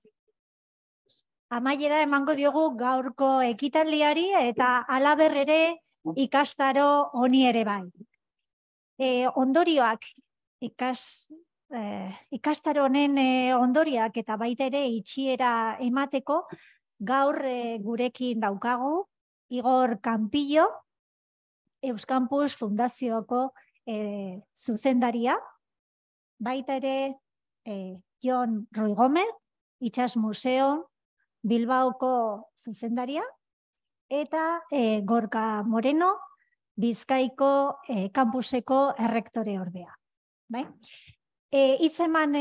amaiera emango diogu gaurko ekitaldiari eta halaber ere ikastaro honi ere bai. Ondorioak, ikastaro honen ondorioak eta baita ere itxiera emateko gaur gurekin daukagu Igor Campillo, Euskampus Fundazioko zuzendaria, baita ere Jon Ruy Gómez, Itsas Museo Bilbaoko zuzendaria, eta Gorka Moreno, Bizkaiko kampuseko errektore ordea. Hitz eman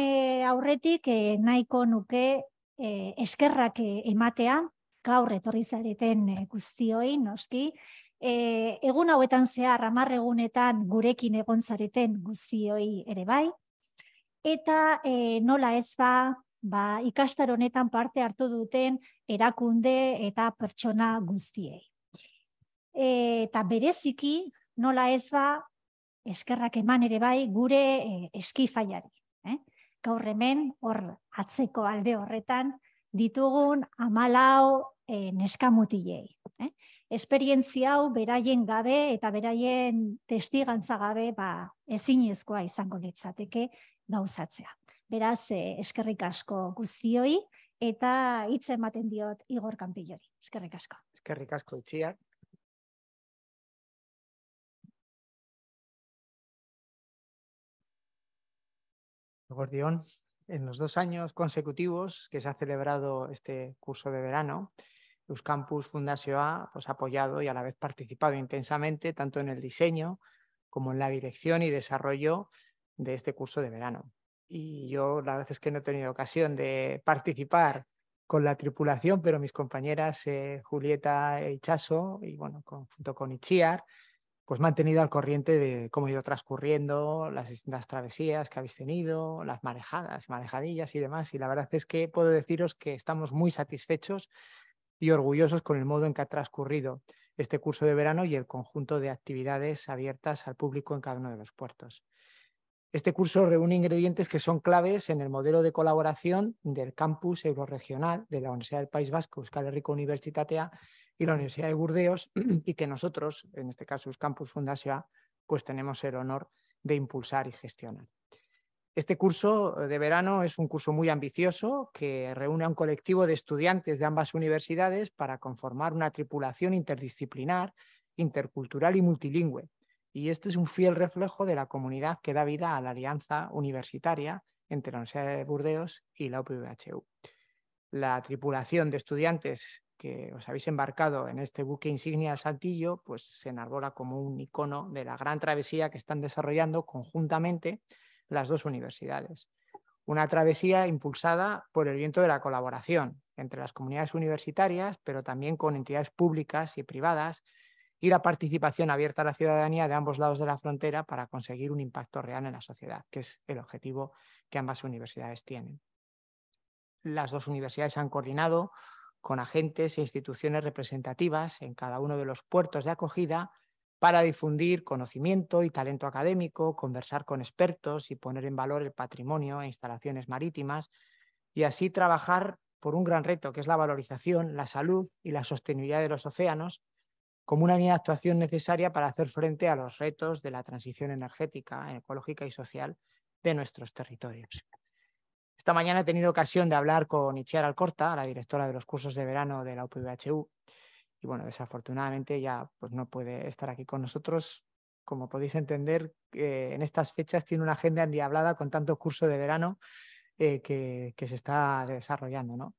aurretik nahiko nuke eskerrak ematea, gaur etorri zareten guztioi, noski, egun hauetan zehar 10 egunetan gurekin egon zareten guztioi ere bai, eta nola ez ikastaro honetan parte hartu duten erakunde eta pertsona guztiei. Eta bereziki nola ez eskerrak eman ere bai gure eskifaiari. Gaur hemen, hor atzeko alde horretan, ditugun 14 neskamutilei. Esperientzia hau beraien gabe eta beraien testigantza gabe ezinezkoa izango litzateke gauzatzea. Beraz, eskerrik asko guztioi eta hitz ematen diot Igor Campillori. Eskerrik asko. Eskerrik asko, Itziar. Eguerdion, en los 2 años consecutivos que se ha celebrado este curso de verano, Euskampus Fundazioa ha apoyado y a la vez participado intensamente tanto en el diseño como en la dirección y desarrollo de este curso de verano. Y yo la verdad es que no he tenido ocasión de participar con la tripulación, pero mis compañeras Julieta e Itxaso, y bueno, junto con Itziar, pues me han tenido al corriente de cómo ha ido transcurriendo las distintas travesías que habéis tenido, las marejadas, marejadillas y demás. Y la verdad es que puedo deciros que estamos muy satisfechos y orgullosos con el modo en que ha transcurrido este curso de verano y el conjunto de actividades abiertas al público en cada uno de los puertos. Este curso reúne ingredientes que son claves en el modelo de colaboración del campus eurorregional de la Universidad del País Vasco, Euskal Herriko Unibertsitatea y la Universidad de Burdeos, y que nosotros, en este caso Euskampus Fundazioa, pues tenemos el honor de impulsar y gestionar. Este curso de verano es un curso muy ambicioso que reúne a un colectivo de estudiantes de ambas universidades para conformar una tripulación interdisciplinar, intercultural y multilingüe. Y esto es un fiel reflejo de la comunidad que da vida a la alianza universitaria entre la Universidad de Burdeos y la UPVHU. La tripulación de estudiantes que os habéis embarcado en este buque insignia del Saltillo, pues se enarbola como un icono de la gran travesía que están desarrollando conjuntamente las dos universidades. Una travesía impulsada por el viento de la colaboración entre las comunidades universitarias, pero también con entidades públicas y privadas, y la participación abierta a la ciudadanía de ambos lados de la frontera para conseguir un impacto real en la sociedad, que es el objetivo que ambas universidades tienen. Las dos universidades han coordinado con agentes e instituciones representativas en cada uno de los puertos de acogida para difundir conocimiento y talento académico, conversar con expertos y poner en valor el patrimonio e instalaciones marítimas, y así trabajar por un gran reto, que es la valorización, la salud y la sostenibilidad de los océanos, como una línea de actuación necesaria para hacer frente a los retos de la transición energética, ecológica y social de nuestros territorios. Esta mañana he tenido ocasión de hablar con Itziar Alcorta, la directora de los cursos de verano de la UPVHU, y bueno, desafortunadamente ya pues, no puede estar aquí con nosotros. Como podéis entender, en estas fechas tiene una agenda endiablada con tanto curso de verano que se está desarrollando, ¿no?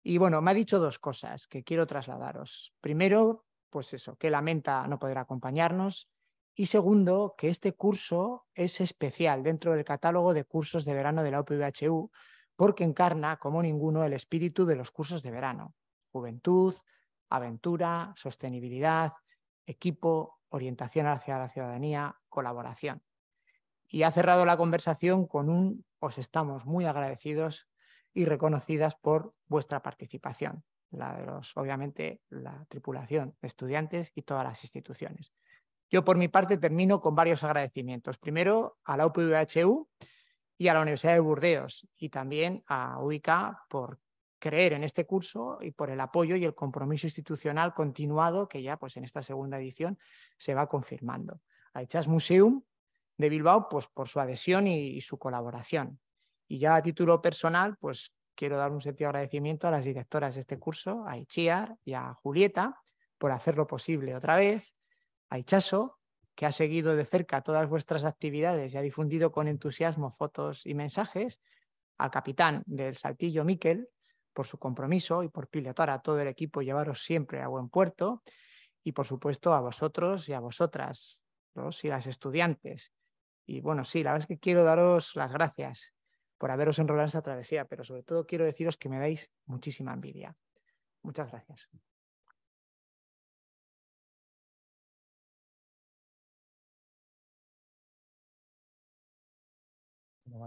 Y bueno, me ha dicho dos cosas que quiero trasladaros. Primero, pues eso, que lamenta no poder acompañarnos. Y segundo, que este curso es especial dentro del catálogo de cursos de verano de la UPVHU porque encarna, como ninguno, el espíritu de los cursos de verano. Juventud, aventura, sostenibilidad, equipo, orientación hacia la ciudadanía, colaboración. Y ha cerrado la conversación con un "os estamos muy agradecidos y reconocidas por vuestra participación", la de obviamente, la tripulación de estudiantes y todas las instituciones. Yo, por mi parte, termino con varios agradecimientos. Primero, a la UPVHU y a la Universidad de Burdeos, y también a UICA por creer en este curso y por el apoyo y el compromiso institucional continuado que ya pues, en esta segunda edición se va confirmando. A Itsas Museum de Bilbao pues, por su adhesión y su colaboración. Y ya a título personal, pues quiero dar un sentido agradecimiento a las directoras de este curso, a Itziar y a Julieta, por hacerlo posible otra vez, a Itxaso, que ha seguido de cerca todas vuestras actividades y ha difundido con entusiasmo fotos y mensajes, al capitán del Saltillo, Miquel, por su compromiso y por pilotar a todo el equipo y llevaros siempre a buen puerto, y por supuesto a vosotros y a vosotras, los y las estudiantes. Y bueno, sí, la verdad es que quiero daros las gracias por haberos enrolado en esta travesía, pero sobre todo quiero deciros que me dais muchísima envidia. Muchas gracias.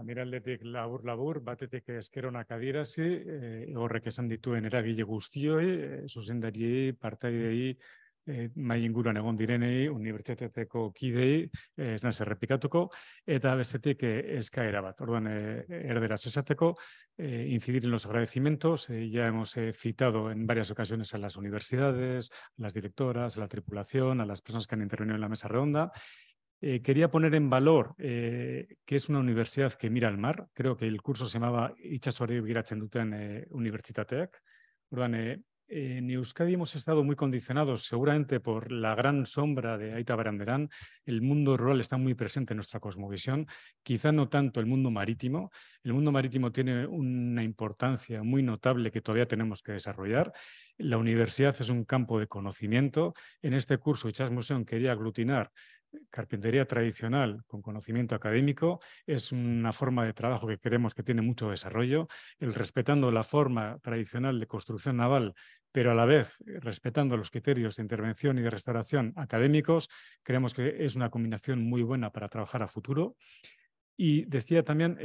Nire aldetik labur, batetik esker onak adierazi, horrek esan dituen eragile guztioi, zuzendariei, partaidei, mahai inguruan egon direnei, unibertsitateko kidei, ez naiz errepikatuko, eta bestetik eskaera bat. Orduan, erderaz esateko, incidir en los agradecimientos. Ya hemos citado en varias ocasiones a las universidades, a las directoras, a la tripulación, a las personas que han intervenido en la mesa redonda. Quería poner en valor que es una universidad que mira al mar. Creo que el curso se llamaba Itsasoari begiratzen duten unibertsitateak. Orduan, en Euskadi hemos estado muy condicionados seguramente por la gran sombra de Aita Baranderán. El mundo rural está muy presente en nuestra cosmovisión, quizá no tanto el mundo marítimo. El mundo marítimo tiene una importancia muy notable que todavía tenemos que desarrollar. La universidad es un campo de conocimiento. En este curso Itsas Museum quería aglutinar carpintería tradicional con conocimiento académico. Es una forma de trabajo que creemos que tiene mucho desarrollo, respetando la forma tradicional de construcción naval, pero a la vez respetando los criterios de intervención y de restauración académicos. Creemos que es una combinación muy buena para trabajar a futuro. Y decía también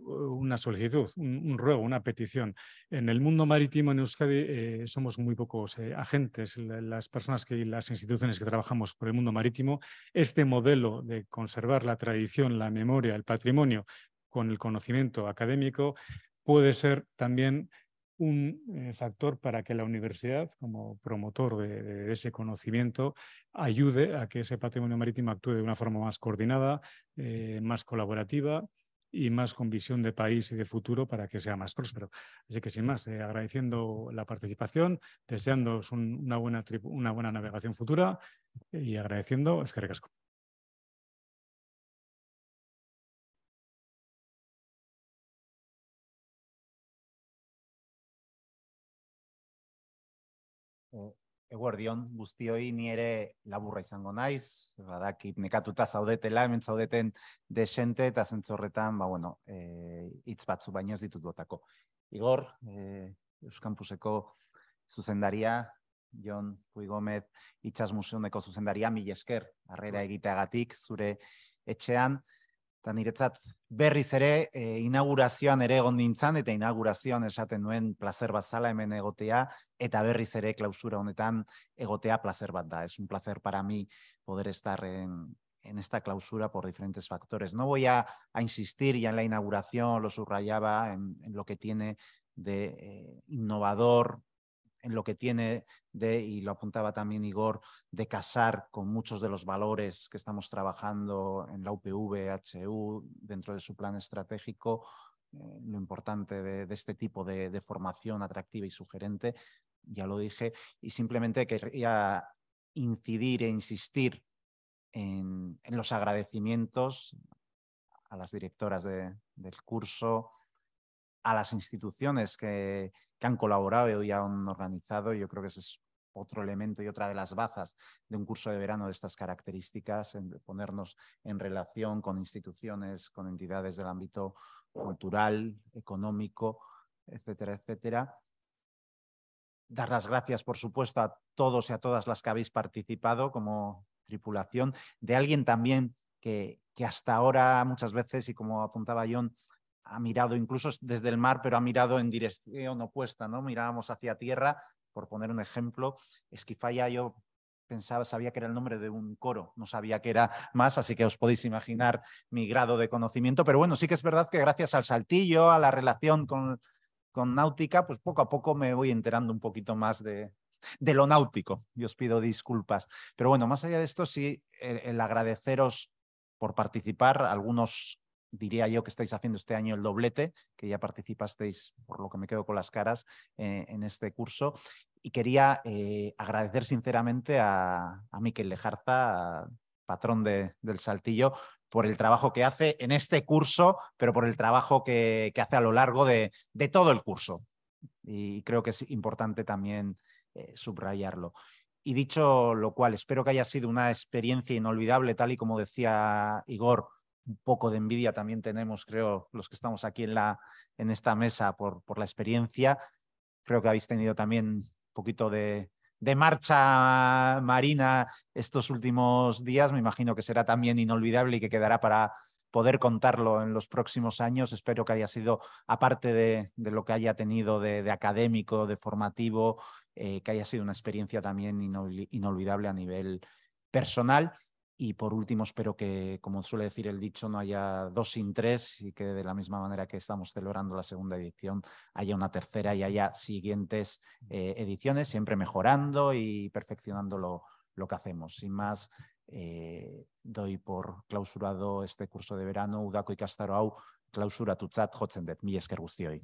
una solicitud, un ruego, una petición. En el mundo marítimo en Euskadi somos muy pocos agentes, las personas y las instituciones que trabajamos por el mundo marítimo. Este modelo de conservar la tradición, la memoria, el patrimonio con el conocimiento académico puede ser también un factor para que la universidad, como promotor de ese conocimiento, ayude a que ese patrimonio marítimo actúe de una forma más coordinada, más colaborativa y más con visión de país y de futuro para que sea más próspero. Así que sin más, agradeciendo la participación, deseándoos una buena navegación futura y agradeciendo eskerrik asko. Eguerdion guztioi, ni ere laburra izango naiz, badakit nekatuta zaudetela, hemen zaudeten desente, eta zentzorretan, bueno, hitz batzu baino ez ditut botako. Igor, Euskampuseko zuzendaria, Jon Puig Gomez Itsas Museuneko zuzendaria, mila esker harrera egiteagatik zure etxean, eta niretzat berriz ere inaugurazioan ere egon nintzan, eta inaugurazioan esaten nuen placer bat zala hemen egotea, eta berriz ere klausura honetan egotea placer bat da. Es un placer para mí poder estar en esta clausura por diferentes factores. No voy a insistir, ya en la inauguración lo subrayaba, en lo que tiene de innovador, en lo que tiene de, y lo apuntaba también Igor, de casar con muchos de los valores que estamos trabajando en la UPV, HU, dentro de su plan estratégico, lo importante de este tipo de formación atractiva y sugerente, ya lo dije, y simplemente quería incidir e insistir en los agradecimientos a las directoras del curso, a las instituciones que han colaborado y han organizado. Yo creo que ese es otro elemento y otra de las bazas de un curso de verano de estas características, en ponernos en relación con instituciones, con entidades del ámbito cultural, económico, etcétera, etcétera. Dar las gracias, por supuesto, a todos y a todas las que habéis participado como tripulación, de alguien también que hasta ahora muchas veces, y como apuntaba Jon, ha mirado incluso desde el mar, pero ha mirado en dirección opuesta, ¿no? Mirábamos hacia tierra, por poner un ejemplo. Esquifaya, yo sabía que era el nombre de un coro, no sabía que era más, así que os podéis imaginar mi grado de conocimiento, pero bueno, sí que es verdad que gracias al saltillo, a la relación con náutica, pues poco a poco me voy enterando un poquito más de lo náutico, y os pido disculpas. Pero bueno, más allá de esto, sí, el agradeceros por participar, algunos diría yo que estáis haciendo este año el doblete, que ya participasteis, por lo que me quedo con las caras, en este curso. Y quería agradecer sinceramente a Mikel Lejarza, patrón del Saltillo, por el trabajo que hace en este curso, pero por el trabajo que hace a lo largo de todo el curso. Y creo que es importante también subrayarlo. Y dicho lo cual, espero que haya sido una experiencia inolvidable, tal y como decía Igor. Un poco de envidia también tenemos, creo, los que estamos aquí en esta mesa por la experiencia. Creo que habéis tenido también un poquito de marcha marina estos últimos días. Me imagino que será también inolvidable y que quedará para poder contarlo en los próximos años. Espero que haya sido, aparte de lo que haya tenido de académico, de formativo, que haya sido una experiencia también inolvidable a nivel personal. Y por último, espero que, como suele decir el dicho, no haya dos sin tres, y que de la misma manera que estamos celebrando la segunda edición, haya una tercera y haya siguientes ediciones, siempre mejorando y perfeccionando lo que hacemos. Sin más, doy por clausurado este curso de verano. Udako ikastaroa hau klausuratutzat jotzen dut. Mila esker guztioi.